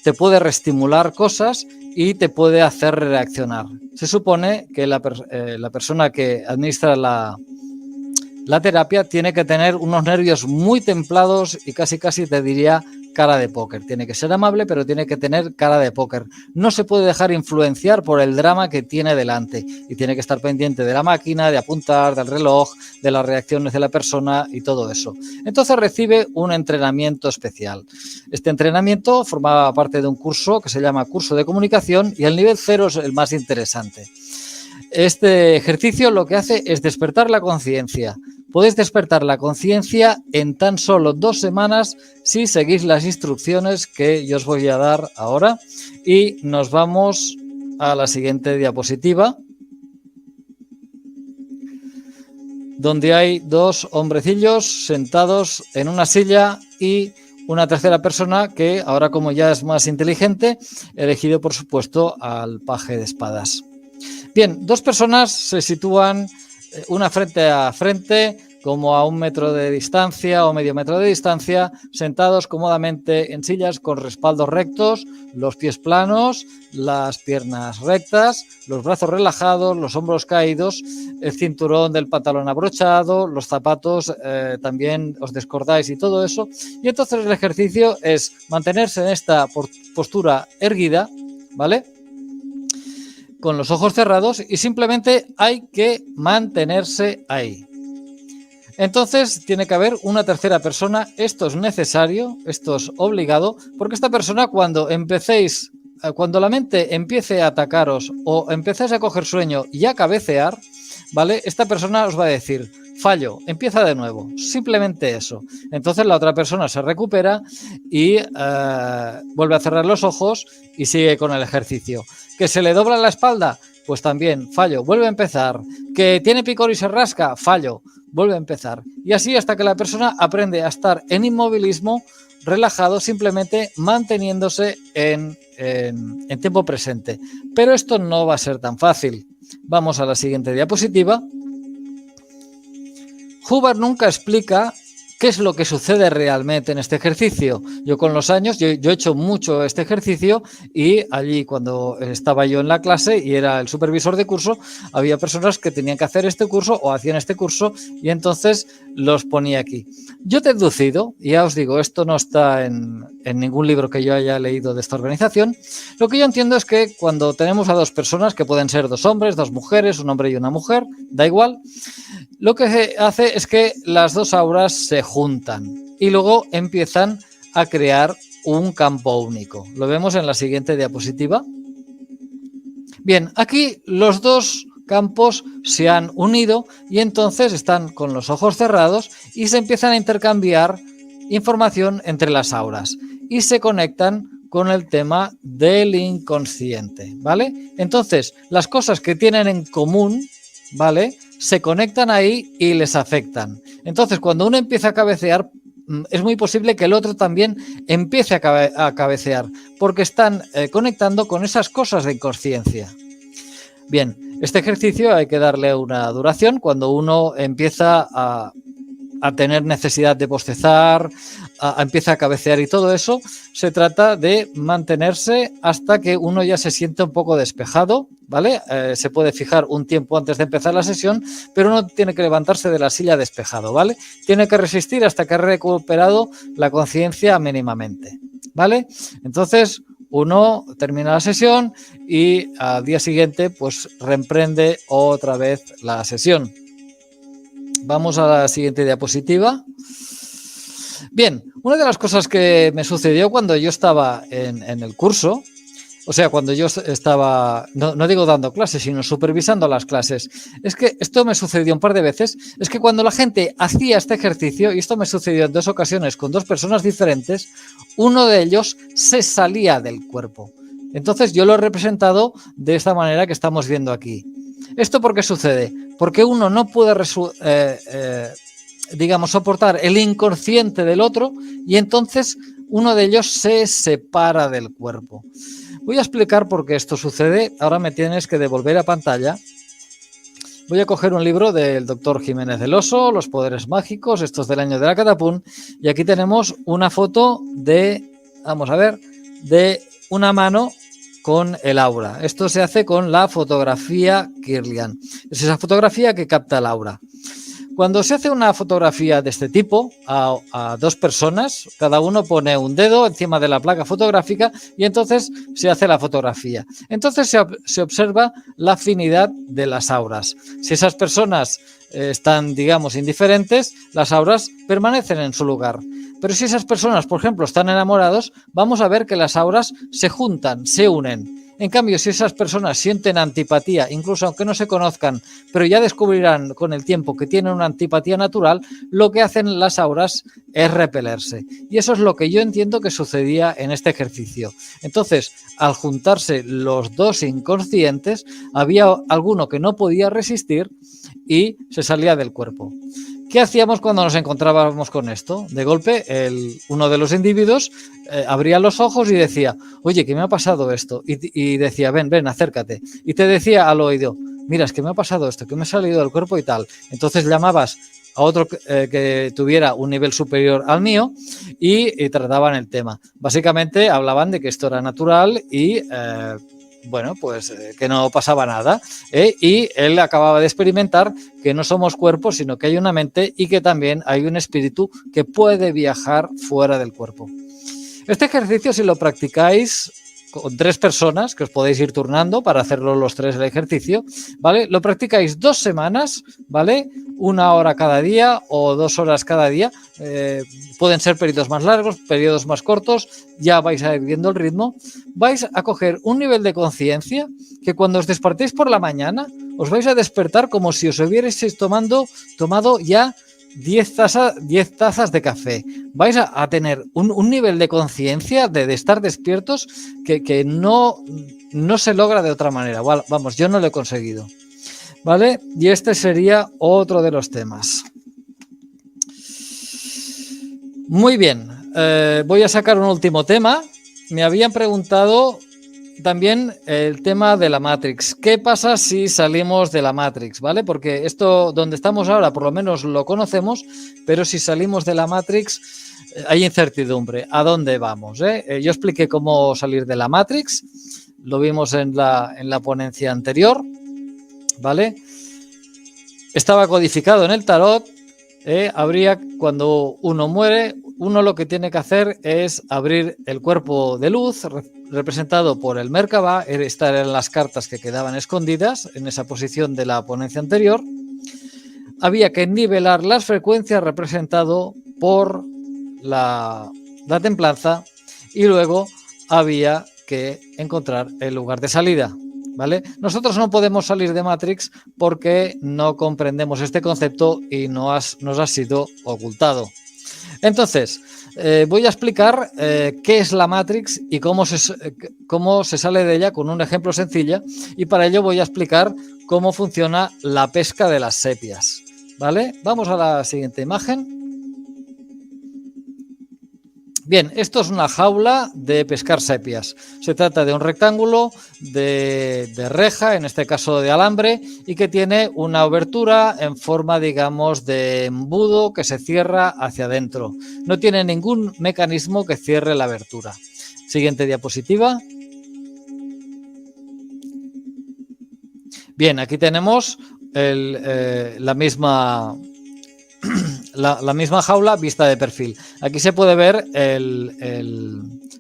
te puede reestimular cosas y te puede hacer reaccionar. Se supone que la persona que administra la terapia tiene que tener unos nervios muy templados y casi te diría cara de póker. Tiene que ser amable, pero tiene que tener cara de póker. No se puede dejar influenciar por el drama que tiene delante y tiene que estar pendiente de la máquina, de apuntar, del reloj, de las reacciones de la persona y todo eso. Entonces recibe un entrenamiento especial. Este entrenamiento formaba parte de un curso que se llama curso de comunicación y el nivel 0 es el más interesante. Este ejercicio lo que hace es despertar la conciencia. Podéis despertar la conciencia en tan solo 2 semanas si seguís las instrucciones que yo os voy a dar ahora. Y nos vamos a la siguiente diapositiva, donde hay 2 hombrecillos sentados en una silla y una tercera persona que ahora, como ya es más inteligente, he elegido por supuesto al paje de espadas. Bien, 2 personas se sitúan una frente a frente, como a 1 metro de distancia o medio metro de distancia, sentados cómodamente en sillas con respaldos rectos, los pies planos, las piernas rectas, los brazos relajados, los hombros caídos, el cinturón del pantalón abrochado, los zapatos también os descordáis y todo eso. Y entonces el ejercicio es mantenerse en esta postura erguida, ¿vale?, con los ojos cerrados, y simplemente hay que mantenerse ahí. Entonces tiene que haber una tercera persona. Esto es necesario, esto es obligado, porque esta persona, cuando la mente empiece a atacaros o empecéis a coger sueño y a cabecear, ¿vale?, esta persona os va a decir: fallo, empieza de nuevo, simplemente eso. Entonces la otra persona se recupera y vuelve a cerrar los ojos y sigue con el ejercicio. ¿Que se le dobla la espalda? Pues también, fallo, vuelve a empezar. ¿Que tiene picor y se rasca? Fallo, vuelve a empezar. Y así hasta que la persona aprende a estar en inmovilismo, relajado, simplemente manteniéndose en tiempo presente. Pero esto no va a ser tan fácil. Vamos a la siguiente diapositiva. Hubbard nunca explica qué es lo que sucede realmente en este ejercicio. Yo con los años, yo he hecho mucho este ejercicio, y allí cuando estaba yo en la clase y era el supervisor de curso, había personas que tenían que hacer este curso o hacían este curso y entonces los ponía aquí. Yo he deducido, y ya os digo, esto no está en ningún libro que yo haya leído de esta organización, lo que yo entiendo es que cuando tenemos a 2 personas, que pueden ser 2 hombres, 2 mujeres, un hombre y una mujer, da igual, lo que se hace es que las 2 auras se juntan y luego empiezan a crear un campo único. Lo vemos en la siguiente diapositiva. Bien, aquí los 2 campos se han unido y entonces están con los ojos cerrados y se empiezan a intercambiar información entre las auras y se conectan con el tema del inconsciente, ¿vale? Entonces, las cosas que tienen en común, ¿vale?, se conectan ahí y les afectan. Entonces, cuando uno empieza a cabecear, es muy posible que el otro también empiece a cabecear, porque están conectando con esas cosas de inconsciencia. Bien, este ejercicio hay que darle una duración. Cuando uno empieza a tener necesidad de bostezar, empieza a cabecear y todo eso, se trata de mantenerse hasta que uno ya se siente un poco despejado, ¿vale? Se puede fijar un tiempo antes de empezar la sesión, pero uno tiene que levantarse de la silla despejado, ¿vale? Tiene que resistir hasta que ha recuperado la conciencia mínimamente, ¿vale? Entonces, uno termina la sesión y al día siguiente, pues reemprende otra vez la sesión. Vamos a la siguiente diapositiva. Bien, una de las cosas que me sucedió cuando yo estaba en el curso, o sea, cuando yo estaba, no digo dando clases, sino supervisando las clases, es que esto me sucedió un par de veces, es que cuando la gente hacía este ejercicio, y esto me sucedió en 2 ocasiones con 2 personas diferentes, uno de ellos se salía del cuerpo. Entonces yo lo he representado de esta manera que estamos viendo aquí. ¿Esto por qué sucede? Porque uno no puede, digamos, soportar el inconsciente del otro y entonces uno de ellos se separa del cuerpo. Voy a explicar por qué esto sucede. Ahora me tienes que devolver a pantalla. Voy a coger un libro del doctor Jiménez del Oso, Los poderes mágicos, estos del año de la Catapún, y aquí tenemos una foto de, vamos a ver, de una mano con el aura. Esto se hace con la fotografía Kirlian. Es esa fotografía que capta el aura. Cuando se hace una fotografía de este tipo a 2 personas, cada uno pone un dedo encima de la placa fotográfica y entonces se hace la fotografía. Entonces se observa la afinidad de las auras. Si esas personas están, digamos, indiferentes, las auras permanecen en su lugar. Pero si esas personas, por ejemplo, están enamorados, vamos a ver que las auras se juntan, se unen. En cambio, si esas personas sienten antipatía, incluso aunque no se conozcan, pero ya descubrirán con el tiempo que tienen una antipatía natural, lo que hacen las auras es repelerse. Y eso es lo que yo entiendo que sucedía en este ejercicio. Entonces, al juntarse los 2 inconscientes, había alguno que no podía resistir y se salía del cuerpo. ¿Qué hacíamos cuando nos encontrábamos con esto? De golpe, uno de los individuos abría los ojos y decía, oye, ¿qué me ha pasado esto? Y decía, ven, acércate. Y te decía al oído, mira, es que me ha pasado esto, que me he salido del cuerpo y tal. Entonces llamabas a otro que tuviera un nivel superior al mío y trataban el tema. Básicamente hablaban de que esto era natural y bueno, pues que no pasaba nada, y él acababa de experimentar que no somos cuerpos, sino que hay una mente y que también hay un espíritu que puede viajar fuera del cuerpo. Este ejercicio, si lo practicáis con 3 personas, que os podéis ir turnando para hacerlo los 3 el ejercicio, ¿vale? Lo practicáis 2 semanas, ¿vale? 1 hora cada día o 2 horas cada día. Pueden ser periodos más largos, periodos más cortos, ya vais a ir viendo el ritmo. Vais a coger un nivel de conciencia que cuando os despertéis por la mañana os vais a despertar como si os hubierais tomado ya 10 tazas de café. Vais a tener un nivel de conciencia, de estar despiertos, que no se logra de otra manera. Vamos, yo no lo he conseguido. ¿Vale? Y este sería otro de los temas. Muy bien. Voy a sacar un último tema. Me habían preguntado también el tema de la Matrix. ¿Qué pasa si salimos de la Matrix? ¿Vale? Porque esto donde estamos ahora por lo menos lo conocemos, pero si salimos de la Matrix hay incertidumbre. ¿A dónde vamos? Yo expliqué cómo salir de la Matrix. Lo vimos en la ponencia anterior. ¿Vale? Estaba codificado en el tarot. Cuando uno muere, uno lo que tiene que hacer es abrir el cuerpo de luz representado por el Merkabah. Estas eran las cartas que quedaban escondidas en esa posición de la ponencia anterior. Había que nivelar las frecuencias representado por la templanza y luego había que encontrar el lugar de salida. ¿Vale? Nosotros no podemos salir de Matrix porque no comprendemos este concepto y nos ha sido ocultado. Entonces, voy a explicar qué es la Matrix y cómo se sale de ella con un ejemplo sencillo, y para ello voy a explicar cómo funciona la pesca de las sepias, ¿vale? Vamos a la siguiente imagen. Bien, esto es una jaula de pescar sepias. Se trata de un rectángulo de reja, en este caso de alambre, y que tiene una abertura en forma, digamos, de embudo que se cierra hacia adentro. No tiene ningún mecanismo que cierre la abertura. Siguiente diapositiva. Bien, aquí tenemos la misma jaula vista de perfil. Aquí se puede ver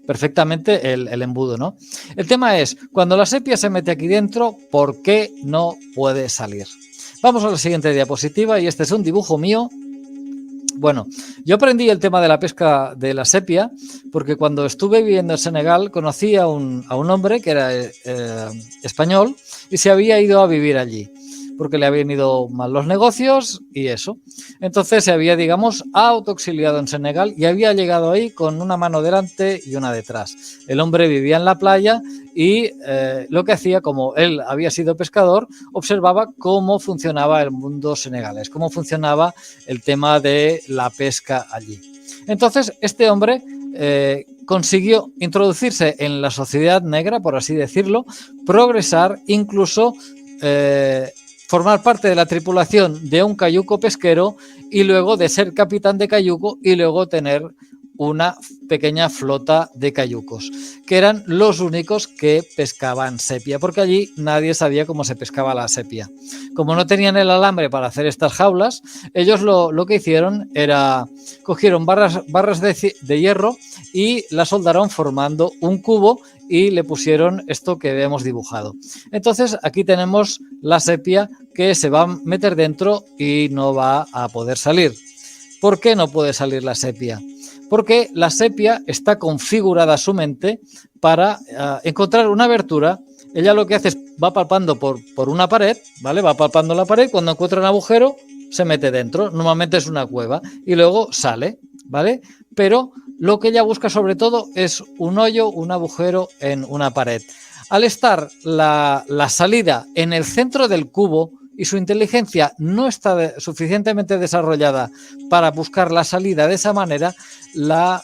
perfectamente el embudo, ¿no? El tema es, cuando la sepia se mete aquí dentro, ¿por qué no puede salir? Vamos a la siguiente diapositiva, y este es un dibujo mío. Bueno, yo aprendí el tema de la pesca de la sepia porque cuando estuve viviendo en Senegal conocí a un hombre que era español y se había ido a vivir allí porque le habían ido mal los negocios y eso. Entonces se había, digamos, autoexiliado en Senegal y había llegado ahí con una mano delante y una detrás. El hombre vivía en la playa y lo que hacía, como él había sido pescador, observaba cómo funcionaba el mundo senegalés, cómo funcionaba el tema de la pesca allí. Entonces este hombre consiguió introducirse en la sociedad negra, por así decirlo, progresar, incluso formar parte de la tripulación de un cayuco pesquero y luego de ser capitán de cayuco y luego tener una pequeña flota de cayucos, que eran los únicos que pescaban sepia, porque allí nadie sabía cómo se pescaba la sepia. Como no tenían el alambre para hacer estas jaulas, ellos lo que hicieron era, cogieron barras de hierro y las soldaron formando un cubo y le pusieron esto que hemos dibujado. Entonces aquí tenemos la sepia que se va a meter dentro y no va a poder salir. ¿Por qué no puede salir la sepia? Porque la sepia está configurada a su mente para encontrar una abertura. Ella lo que hace es va palpando por una pared, ¿vale? Va palpando la pared, cuando encuentra un agujero se mete dentro, normalmente es una cueva, y luego sale, ¿vale? Pero lo que ella busca sobre todo es un hoyo, un agujero en una pared. Al estar la salida en el centro del cubo y su inteligencia no está suficientemente desarrollada para buscar la salida de esa manera, la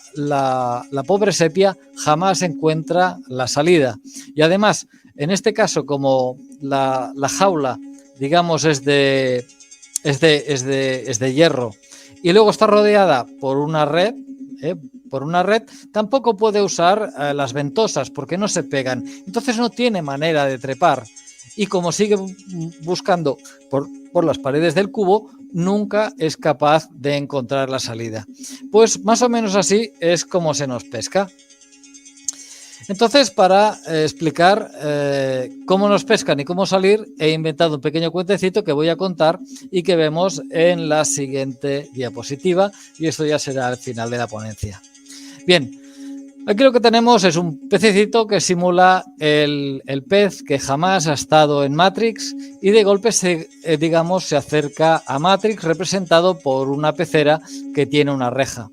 pobre sepia jamás encuentra la salida. Y además, en este caso, como la jaula, digamos, es de hierro y luego está rodeada por una red, tampoco puede usar las ventosas porque no se pegan. Entonces no tiene manera de trepar. Y como sigue buscando por las paredes del cubo, nunca es capaz de encontrar la salida. Pues más o menos así es como se nos pesca. Entonces, para explicar cómo nos pescan y cómo salir, he inventado un pequeño cuentecito que voy a contar y que vemos en la siguiente diapositiva, y esto ya será al final de la ponencia. Bien. Aquí lo que tenemos es un pececito que simula el pez que jamás ha estado en Matrix y de golpe se acerca a Matrix, representado por una pecera que tiene una reja.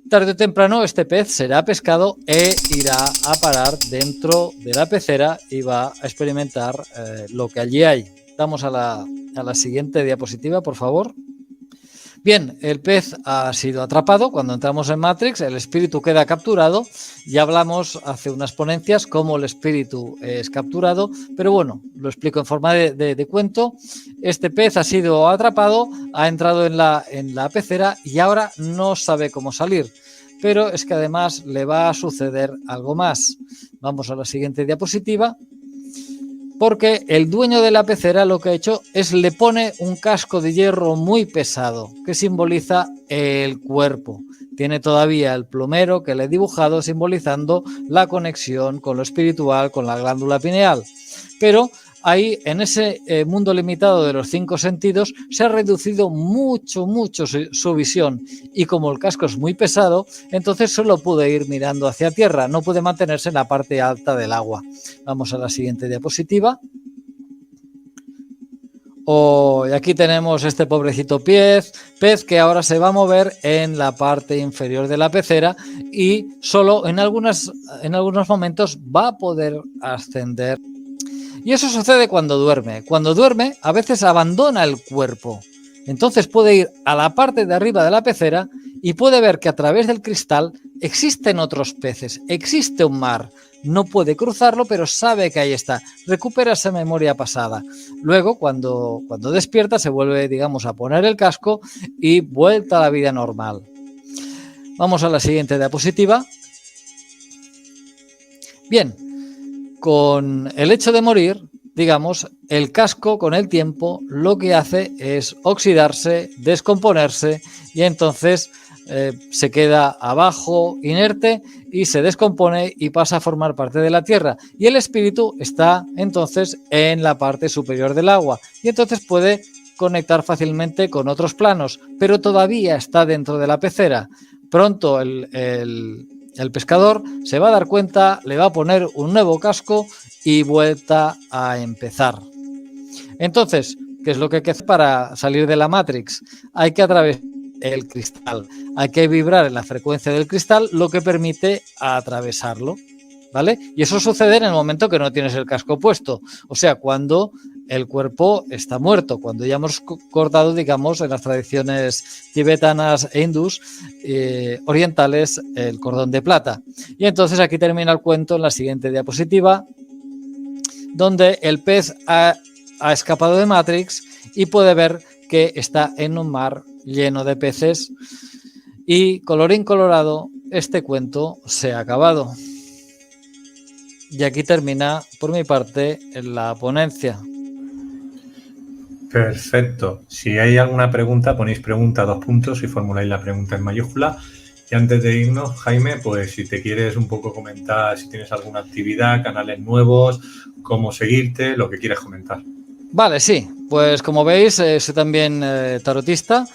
Tarde o temprano este pez será pescado e irá a parar dentro de la pecera y va a experimentar lo que allí hay. Vamos a la siguiente diapositiva, por favor. Bien, el pez ha sido atrapado. Cuando entramos en Matrix, el espíritu queda capturado. Ya hablamos hace unas ponencias cómo el espíritu es capturado, pero bueno, lo explico en forma de cuento. Este pez ha sido atrapado, ha entrado en la pecera y ahora no sabe cómo salir. Pero es que además le va a suceder algo más. Vamos a la siguiente diapositiva. Porque el dueño de la pecera lo que ha hecho es le pone un casco de hierro muy pesado que simboliza el cuerpo. Tiene todavía el plumero que le he dibujado simbolizando la conexión con lo espiritual, con la glándula pineal. Pero ahí, en ese mundo limitado de los 5 sentidos, se ha reducido mucho su visión. Y como el casco es muy pesado, entonces solo puede ir mirando hacia tierra, no puede mantenerse en la parte alta del agua. Vamos a la siguiente diapositiva. Y aquí tenemos este pobrecito pez que ahora se va a mover en la parte inferior de la pecera y solo en algunos momentos va a poder ascender. Y eso sucede cuando duerme. Cuando duerme, a veces abandona el cuerpo. Entonces puede ir a la parte de arriba de la pecera y puede ver que a través del cristal existen otros peces, existe un mar. No puede cruzarlo, pero sabe que ahí está. Recupera esa memoria pasada. Luego, cuando despierta, se vuelve, digamos, a poner el casco y vuelta a la vida normal. Vamos a la siguiente diapositiva. Bien, con el hecho de morir, digamos, el casco con el tiempo lo que hace es oxidarse, descomponerse y entonces se queda abajo, inerte, y se descompone y pasa a formar parte de la tierra. Y el espíritu está entonces en la parte superior del agua y entonces puede conectar fácilmente con otros planos, pero todavía está dentro de la pecera. Pronto el pescador se va a dar cuenta, le va a poner un nuevo casco y vuelta a empezar. Entonces, ¿qué es lo que hay que hacer para salir de la Matrix? Hay que atravesar el cristal, hay que vibrar en la frecuencia del cristal, lo que permite atravesarlo, ¿vale? Y eso sucede en el momento que no tienes el casco puesto, o sea, cuando el cuerpo está muerto, cuando ya hemos cortado, digamos, en las tradiciones tibetanas e hindús orientales, el cordón de plata. Y entonces aquí termina el cuento en la siguiente diapositiva, donde el pez ha escapado de Matrix y puede ver que está en un mar lleno de peces y, colorín colorado, este cuento se ha acabado. Y aquí termina, por mi parte, la ponencia. Perfecto. Si hay alguna pregunta, ponéis pregunta 2 puntos y formuláis la pregunta en mayúscula. Y antes de irnos, Jaime, pues si te quieres un poco comentar, si tienes alguna actividad, canales nuevos, cómo seguirte, lo que quieras comentar. Vale, sí. Pues como veis, soy también tarotista.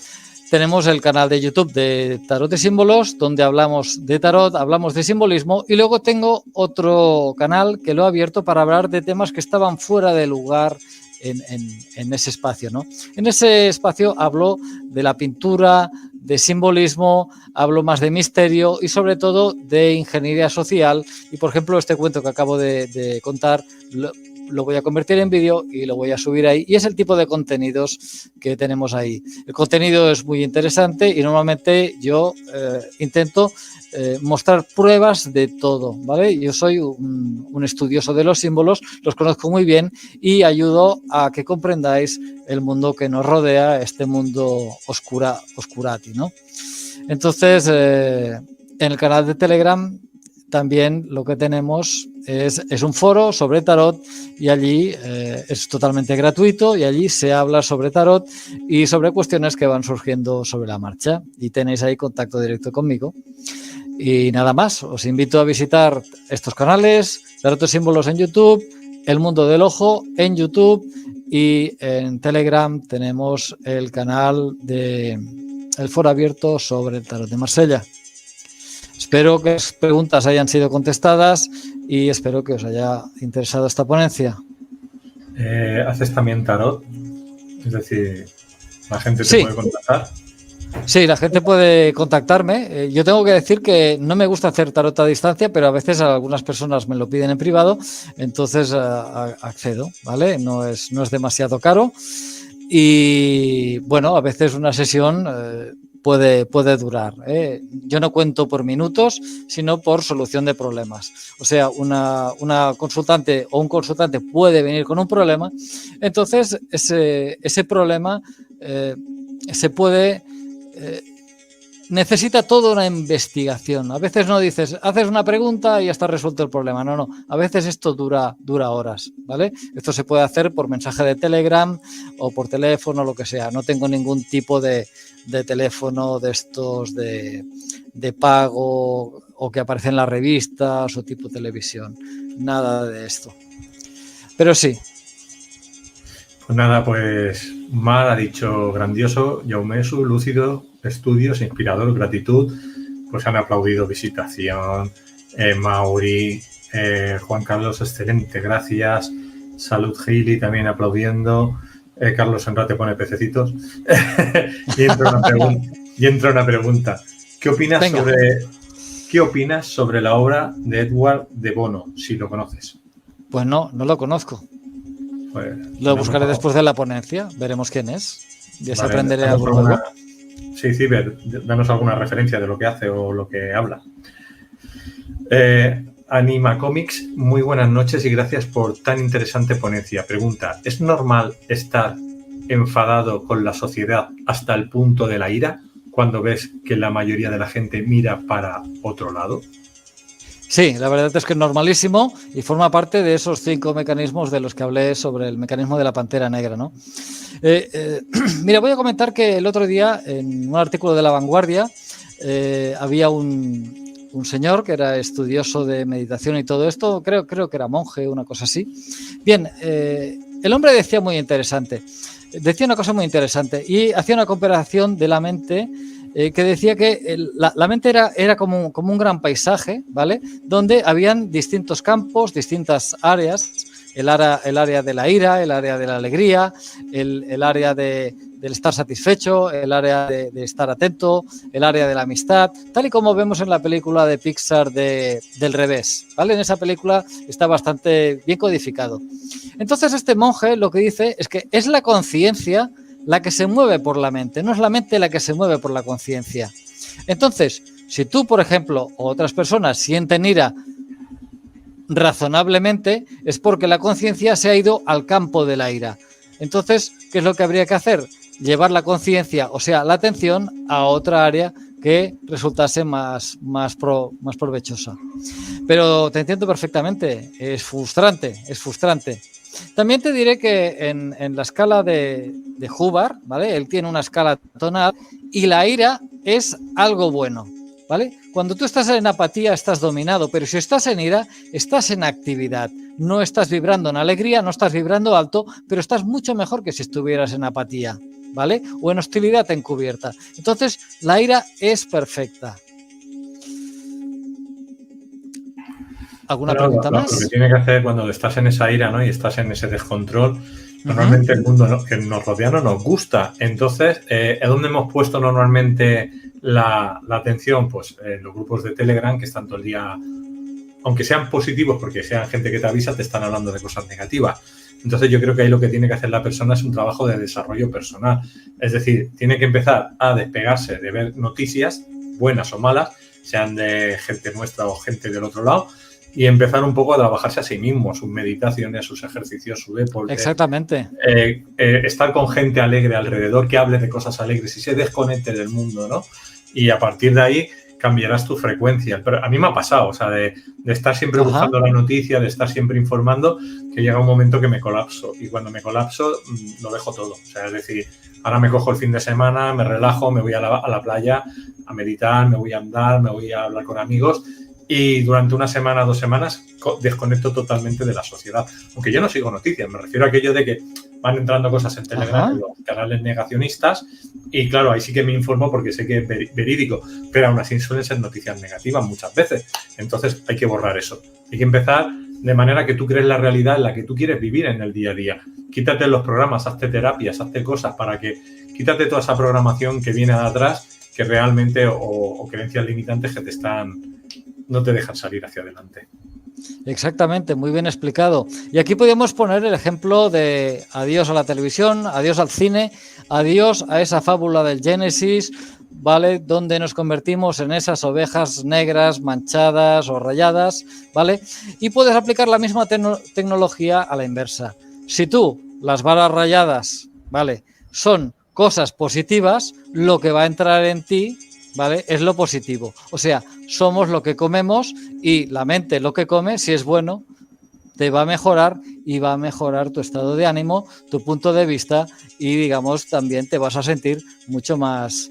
Tenemos el canal de YouTube de Tarot y Símbolos, donde hablamos de tarot, hablamos de simbolismo, y luego tengo otro canal que lo he abierto para hablar de temas que estaban fuera de lugar en ese espacio, ¿no? En ese espacio hablo de la pintura, de simbolismo, hablo más de misterio y sobre todo de ingeniería social. Y por ejemplo, este cuento que acabo de contar lo voy a convertir en vídeo y lo voy a subir ahí, y es el tipo de contenidos que tenemos ahí. El contenido es muy interesante y normalmente yo intento mostrar pruebas de todo, ¿vale? Yo soy un estudioso de los símbolos, los conozco muy bien y ayudo a que comprendáis el mundo que nos rodea, este mundo oscurati, ¿no? Entonces, en el canal de Telegram también lo que tenemos es un foro sobre tarot, y allí es totalmente gratuito, y allí se habla sobre tarot y sobre cuestiones que van surgiendo sobre la marcha, y tenéis ahí contacto directo conmigo. Y nada más, os invito a visitar estos canales, Tarot y Símbolos en YouTube, El Mundo del Ojo en YouTube, y en Telegram tenemos el canal de el foro abierto sobre el tarot de Marsella. Espero que las preguntas hayan sido contestadas y espero que os haya interesado esta ponencia. ¿Haces también tarot? Es decir, ¿la gente te puede contactar? Sí, la gente puede contactarme. Yo tengo que decir que no me gusta hacer tarot a distancia, pero a veces algunas personas me lo piden en privado, entonces accedo, ¿vale? No es demasiado caro y, bueno, a veces una sesión puede durar. Yo no cuento por minutos, sino por solución de problemas. O sea, una consultante o un consultante puede venir con un problema, entonces ese problema se puede... necesita toda una investigación. A veces no dices, haces una pregunta y ya está resuelto el problema. No. A veces esto dura horas, ¿vale? Esto se puede hacer por mensaje de Telegram o por teléfono, lo que sea. No tengo ningún tipo de teléfono de estos de pago o que aparecen en las revistas o tipo televisión. Nada de esto. Pero sí. Pues nada, pues Mar ha dicho grandioso, Jaumesu, lúcido, estudios, inspirador, gratitud. Pues han aplaudido visitación, Mauri, Juan Carlos, excelente, gracias. Salud Hailey también aplaudiendo. Carlos Senra te pone pececitos. y entra una pregunta. ¿Qué opinas sobre la obra de Edward de Bono, si lo conoces? Pues no lo conozco. Pues, Lo buscaré después de la ponencia, veremos quién es. Y así aprenderé algo nuevo. Sí, danos alguna referencia de lo que hace o lo que habla. Anima Comics, muy buenas noches y gracias por tan interesante ponencia. Pregunta, ¿es normal estar enfadado con la sociedad hasta el punto de la ira cuando ves que la mayoría de la gente mira para otro lado? Sí, la verdad es que es normalísimo y forma parte de esos 5 mecanismos de los que hablé sobre el mecanismo de la pantera negra, ¿no? Mira, voy a comentar que el otro día en un artículo de La Vanguardia había un señor que era estudioso de meditación y todo esto, creo que era monje, una cosa así. Bien, el hombre decía una cosa muy interesante y hacía una comparación de la mente que decía que la mente era como un gran paisaje, ¿vale? Donde habían distintos campos, distintas áreas, el área de la ira, el área de la alegría, el área del estar satisfecho, el área de estar atento, el área de la amistad, tal y como vemos en la película de Pixar del revés, ¿vale? En esa película está bastante bien codificado. Entonces este monje lo que dice es que es la conciencia la que se mueve por la mente, no es la mente la que se mueve por la conciencia. Entonces, si tú, por ejemplo, o otras personas sienten ira razonablemente, es porque la conciencia se ha ido al campo de la ira. Entonces, ¿qué es lo que habría que hacer? Llevar la conciencia, o sea, la atención, a otra área que resultase más provechosa. Pero te entiendo perfectamente, es frustrante. También te diré que en la escala de Hubbard, ¿vale? Él tiene una escala tonal y la ira es algo bueno, ¿vale? Cuando tú estás en apatía estás dominado, pero si estás en ira estás en actividad. No estás vibrando en alegría, no estás vibrando alto, pero estás mucho mejor que si estuvieras en apatía, ¿vale? O en hostilidad encubierta. Entonces, la ira es perfecta. ¿Alguna pregunta más? Lo que tiene que hacer cuando estás en esa ira, ¿no? Y estás en ese descontrol, normalmente el mundo que nos rodea no nos gusta. Entonces, ¿a dónde hemos puesto normalmente la atención? Pues en los grupos de Telegram que están todo el día, aunque sean positivos porque sean gente que te avisa, te están hablando de cosas negativas. Entonces yo creo que ahí lo que tiene que hacer la persona es un trabajo de desarrollo personal. Es decir, tiene que empezar a despegarse de ver noticias, buenas o malas, sean de gente nuestra o gente del otro lado, y empezar un poco a trabajarse a sí mismo, sus meditaciones, sus ejercicios, su deporte. Exactamente. Estar con gente alegre alrededor, que hable de cosas alegres y se desconecte del mundo, ¿no? Y a partir de ahí cambiarás tu frecuencia. Pero a mí me ha pasado, o sea, de estar siempre buscando la noticia, de estar siempre informando, que llega un momento que me colapso. Y cuando me colapso, lo dejo todo. O sea, es decir, ahora me cojo el fin de semana, me relajo, me voy a la playa a meditar, me voy a andar, me voy a hablar con amigos. Y durante una semana, 2 semanas, desconecto totalmente de la sociedad. Aunque yo no sigo noticias, me refiero a aquello de que van entrando cosas en Telegram, en los canales negacionistas, y claro, ahí sí que me informo porque sé que es verídico, pero aún así suelen ser noticias negativas muchas veces. Entonces hay que borrar eso. Hay que empezar de manera que tú crees la realidad en la que tú quieres vivir en el día a día. Quítate los programas, hazte terapias, hazte cosas para que quítate toda esa programación que viene de atrás, que realmente, o creencias limitantes que no te dejan salir hacia adelante. Exactamente, muy bien explicado. Y aquí podemos poner el ejemplo de adiós a la televisión, adiós al cine, adiós a esa fábula del Génesis, ¿vale? Donde nos convertimos en esas ovejas negras, manchadas o rayadas, ¿vale? Y puedes aplicar la misma tecnología a la inversa. Si tú, las varas rayadas, ¿vale?, son cosas positivas, lo que va a entrar en ti, ¿vale?, es lo positivo. O sea, somos lo que comemos y la mente lo que come, si es bueno, te va a mejorar y va a mejorar tu estado de ánimo, tu punto de vista y, digamos, también te vas a sentir mucho más,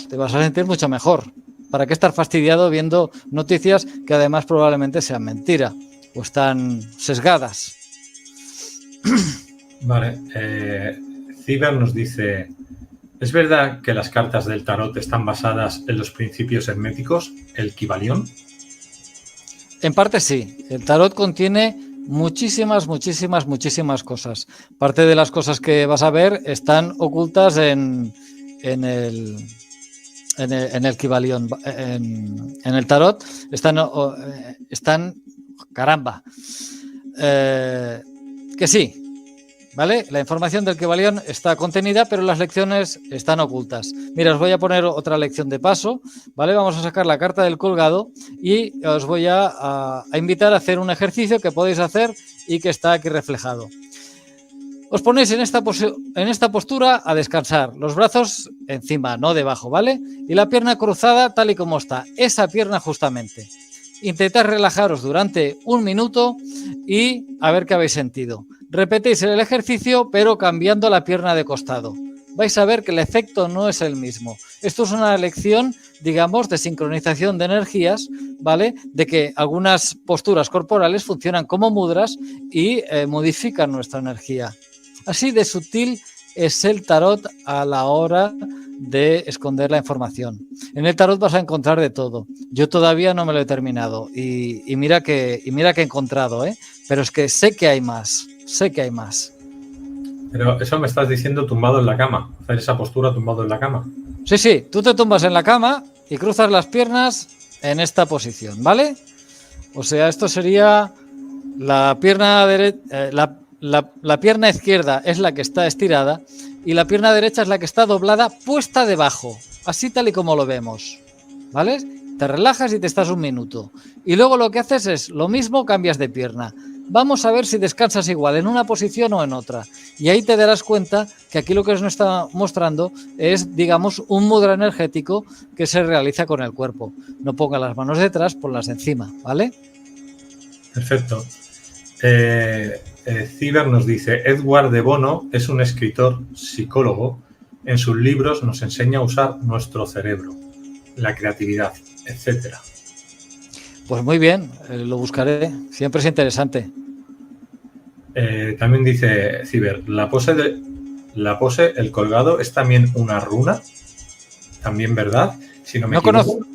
te vas a sentir mucho mejor. ¿Para qué estar fastidiado viendo noticias que además probablemente sean mentira o están sesgadas? Vale. Ciber nos dice... ¿Es verdad que las cartas del tarot están basadas en los principios herméticos, el Kybalión? En parte sí. El tarot contiene muchísimas cosas. Parte de las cosas que vas a ver están ocultas en el Kybalión, en el tarot. Están caramba. Que sí, ¿vale? La información del Kybalión está contenida, pero las lecciones están ocultas. Mira, os voy a poner otra lección de paso, ¿vale? Vamos a sacar la carta del colgado y os voy a invitar a hacer un ejercicio que podéis hacer y que está aquí reflejado. Os ponéis en esta postura a descansar, los brazos encima, no debajo, ¿vale? Y la pierna cruzada tal y como está, esa pierna justamente. Intentad relajaros durante 1 minuto y a ver qué habéis sentido. Repetís el ejercicio, pero cambiando la pierna de costado. Vais a ver que el efecto no es el mismo. Esto es una lección, digamos, de sincronización de energías, ¿vale? De que algunas posturas corporales funcionan como mudras y modifican nuestra energía. Así de sutil es el tarot a la hora de esconder la información. En el tarot vas a encontrar de todo. Yo todavía no me lo he terminado y mira que he encontrado, pero es que sé que hay más. Pero eso me estás diciendo tumbado en la cama, hacer esa postura tumbado en la cama. Sí, tú te tumbas en la cama y cruzas las piernas en esta posición, ¿vale? O sea, esto sería la pierna la pierna izquierda es la que está estirada y la pierna derecha es la que está doblada, puesta debajo, así tal y como lo vemos, ¿vale? Te relajas y te estás 1 minuto. Y luego lo que haces es lo mismo, cambias de pierna. Vamos a ver si descansas igual en una posición o en otra. Y ahí te darás cuenta que aquí lo que nos está mostrando es, digamos, un mudra energético que se realiza con el cuerpo. No pongas las manos detrás, ponlas encima, ¿vale? Perfecto. Ciber nos dice, Edward de Bono es un escritor, psicólogo. En sus libros nos enseña a usar nuestro cerebro, la creatividad, etcétera. Pues muy bien, lo buscaré. Siempre es interesante. También dice Ciber, la pose, el colgado, es también una runa. También, ¿verdad? Si no me equivoco.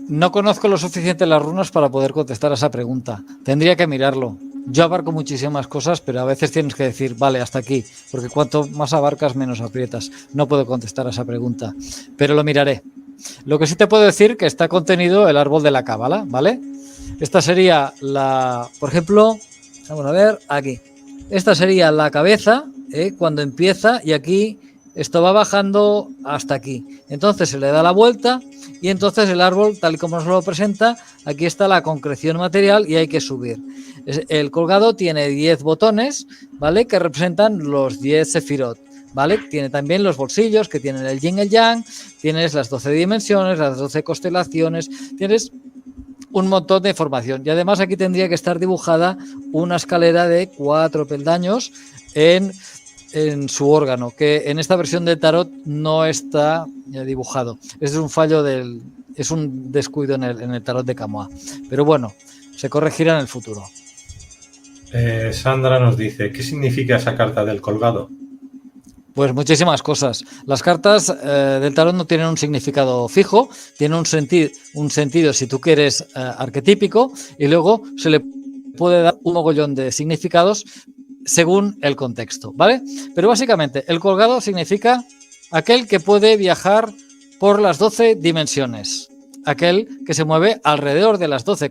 No conozco lo suficiente las runas para poder contestar a esa pregunta. Tendría que mirarlo. Yo abarco muchísimas cosas, pero a veces tienes que decir, vale, hasta aquí, porque cuanto más abarcas, menos aprietas. No puedo contestar a esa pregunta, pero lo miraré. Lo que sí te puedo decir que está contenido el árbol de la cábala, ¿vale? Esta sería por ejemplo, vamos a ver, aquí. Esta sería la cabeza, cuando empieza, y aquí esto va bajando hasta aquí. Entonces se le da la vuelta y entonces el árbol, tal y como nos lo presenta, aquí está la concreción material y hay que subir. El colgado tiene 10 botones, ¿vale? Que representan los 10 sefirot, ¿vale? Tiene también los bolsillos que tienen el yin y el yang, tienes las 12 dimensiones, las 12 constelaciones, tienes un montón de información. Y además aquí tendría que estar dibujada una escalera de 4 peldaños en su órgano, que en esta versión del tarot no está dibujado. Es un fallo es un descuido en el tarot de Camoa. Pero bueno, se corregirá en el futuro. Sandra nos dice, ¿qué significa esa carta del colgado? Pues muchísimas cosas. Las cartas del tarot no tienen un significado fijo, tienen un sentido, si tú quieres, arquetípico, y luego se le puede dar un mogollón de significados según el contexto, ¿vale? Pero básicamente el colgado significa aquel que puede viajar por las 12 dimensiones, aquel que se mueve alrededor de las 12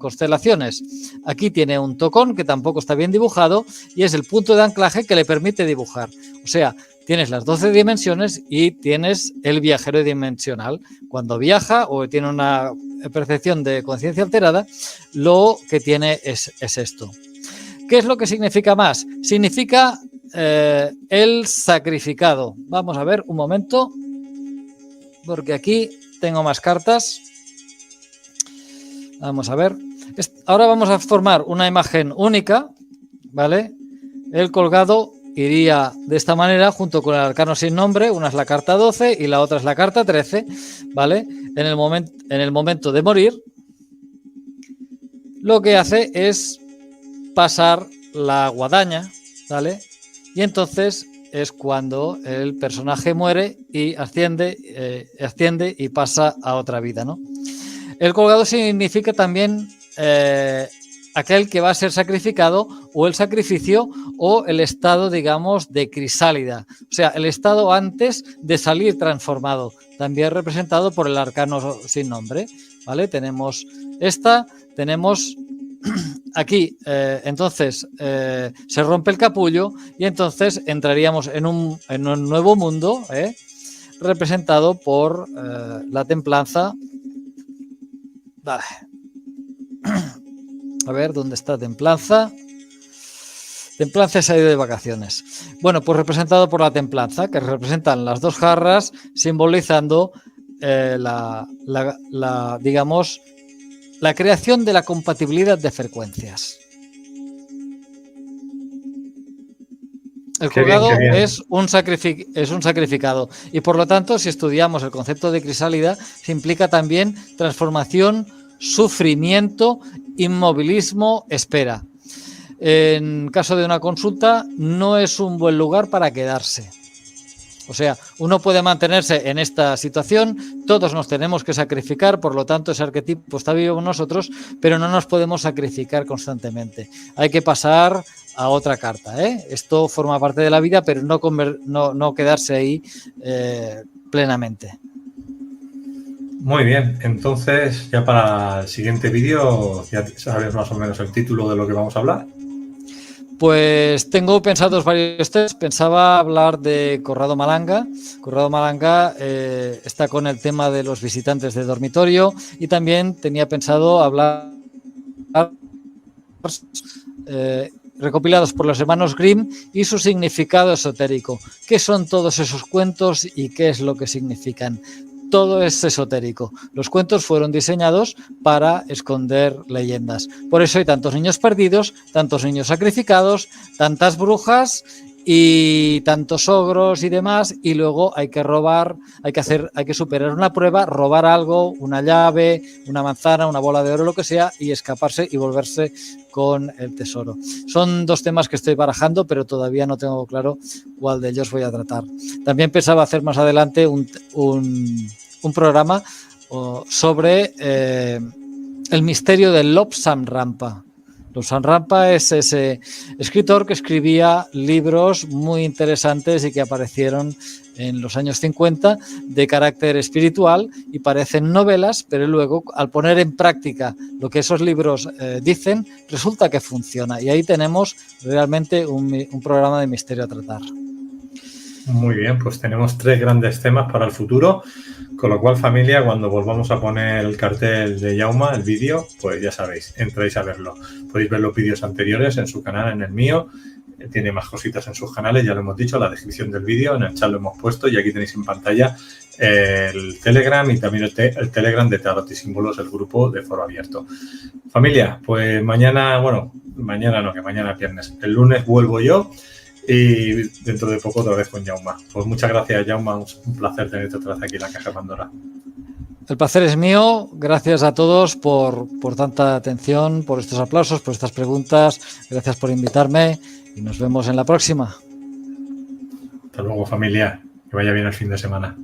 constelaciones. Aquí tiene un tocón que tampoco está bien dibujado y es el punto de anclaje que le permite dibujar. O sea, tienes las 12 dimensiones y tienes el viajero dimensional. Cuando viaja o tiene una percepción de conciencia alterada, lo que tiene es esto. ¿Qué es lo que significa más? Significa el sacrificado. Vamos a ver un momento, porque aquí tengo más cartas. Vamos a ver. Ahora vamos a formar una imagen única, ¿vale? El colgado iría de esta manera junto con el arcano sin nombre. Una es la carta 12 y la otra es la carta 13, ¿vale? En el momento de morir, lo que hace es pasar la guadaña, ¿vale? Y entonces es cuando el personaje muere y asciende y pasa a otra vida, ¿no? El colgado significa también aquel que va a ser sacrificado, o el sacrificio, o el estado, digamos, de crisálida. O sea, el estado antes de salir transformado, también representado por el arcano sin nombre, ¿vale? Tenemos tenemos aquí, entonces, se rompe el capullo y entonces entraríamos en un nuevo mundo, representado por la templanza. Vale. A ver, ¿dónde está templanza? Templanza se ha ido de vacaciones. Bueno, pues representado por la templanza, que representan las dos jarras, simbolizando digamos, la creación de la compatibilidad de frecuencias. El colgado es un sacrificado, y por lo tanto, si estudiamos el concepto de crisálida, se implica también transformación, sufrimiento, inmovilismo, espera. En caso de una consulta, no es un buen lugar para quedarse. O sea, uno puede mantenerse en esta situación, todos nos tenemos que sacrificar, por lo tanto ese arquetipo está vivo en nosotros, pero no nos podemos sacrificar constantemente. Hay que pasar a otra carta, ¿eh? Esto forma parte de la vida, pero no quedarse ahí plenamente. Muy bien, entonces ya para el siguiente vídeo ya sabes más o menos el título de lo que vamos a hablar. Pues tengo pensados varios temas. Pensaba hablar de Corrado Malanga. Corrado Malanga está con el tema de los visitantes de dormitorio, y también tenía pensado hablar recopilados por los hermanos Grimm y su significado esotérico. ¿Qué son todos esos cuentos y qué es lo que significan? Todo es esotérico. Los cuentos fueron diseñados para esconder leyendas. Por eso hay tantos niños perdidos, tantos niños sacrificados, tantas brujas y tantos ogros y demás, y luego hay que robar, hay que superar una prueba, robar algo, una llave, una manzana, una bola de oro, lo que sea, y escaparse y volverse con el tesoro. Son dos temas que estoy barajando, pero todavía no tengo claro cuál de ellos voy a tratar. También pensaba hacer más adelante un programa sobre el misterio del Lobsang Rampa. Lobsang Rampa es ese escritor que escribía libros muy interesantes y que aparecieron en los años 50 de carácter espiritual, y parecen novelas, pero luego al poner en práctica lo que esos libros dicen, resulta que funciona, y ahí tenemos realmente un programa de misterio a tratar. Muy bien, pues tenemos 3 grandes temas para el futuro, con lo cual, familia, cuando volvamos a poner el cartel de Jaume, el vídeo, pues ya sabéis, entráis a verlo. Podéis ver los vídeos anteriores en su canal, en el mío. Tiene más cositas en sus canales, ya lo hemos dicho, la descripción del vídeo, en el chat lo hemos puesto, y aquí tenéis en pantalla el Telegram y también el Telegram de Tarot y Símbolos, el grupo de Foro Abierto. Familia, pues mañana es viernes. El lunes vuelvo yo, y dentro de poco otra vez con Jaume. Pues muchas gracias, Jaume, un placer tenerte otra vez aquí en la Caja de Pandora. El placer es mío. Gracias a todos por tanta atención, por estos aplausos, por estas preguntas. Gracias por invitarme y nos vemos en la próxima. Hasta luego, familia. Que vaya bien el fin de semana.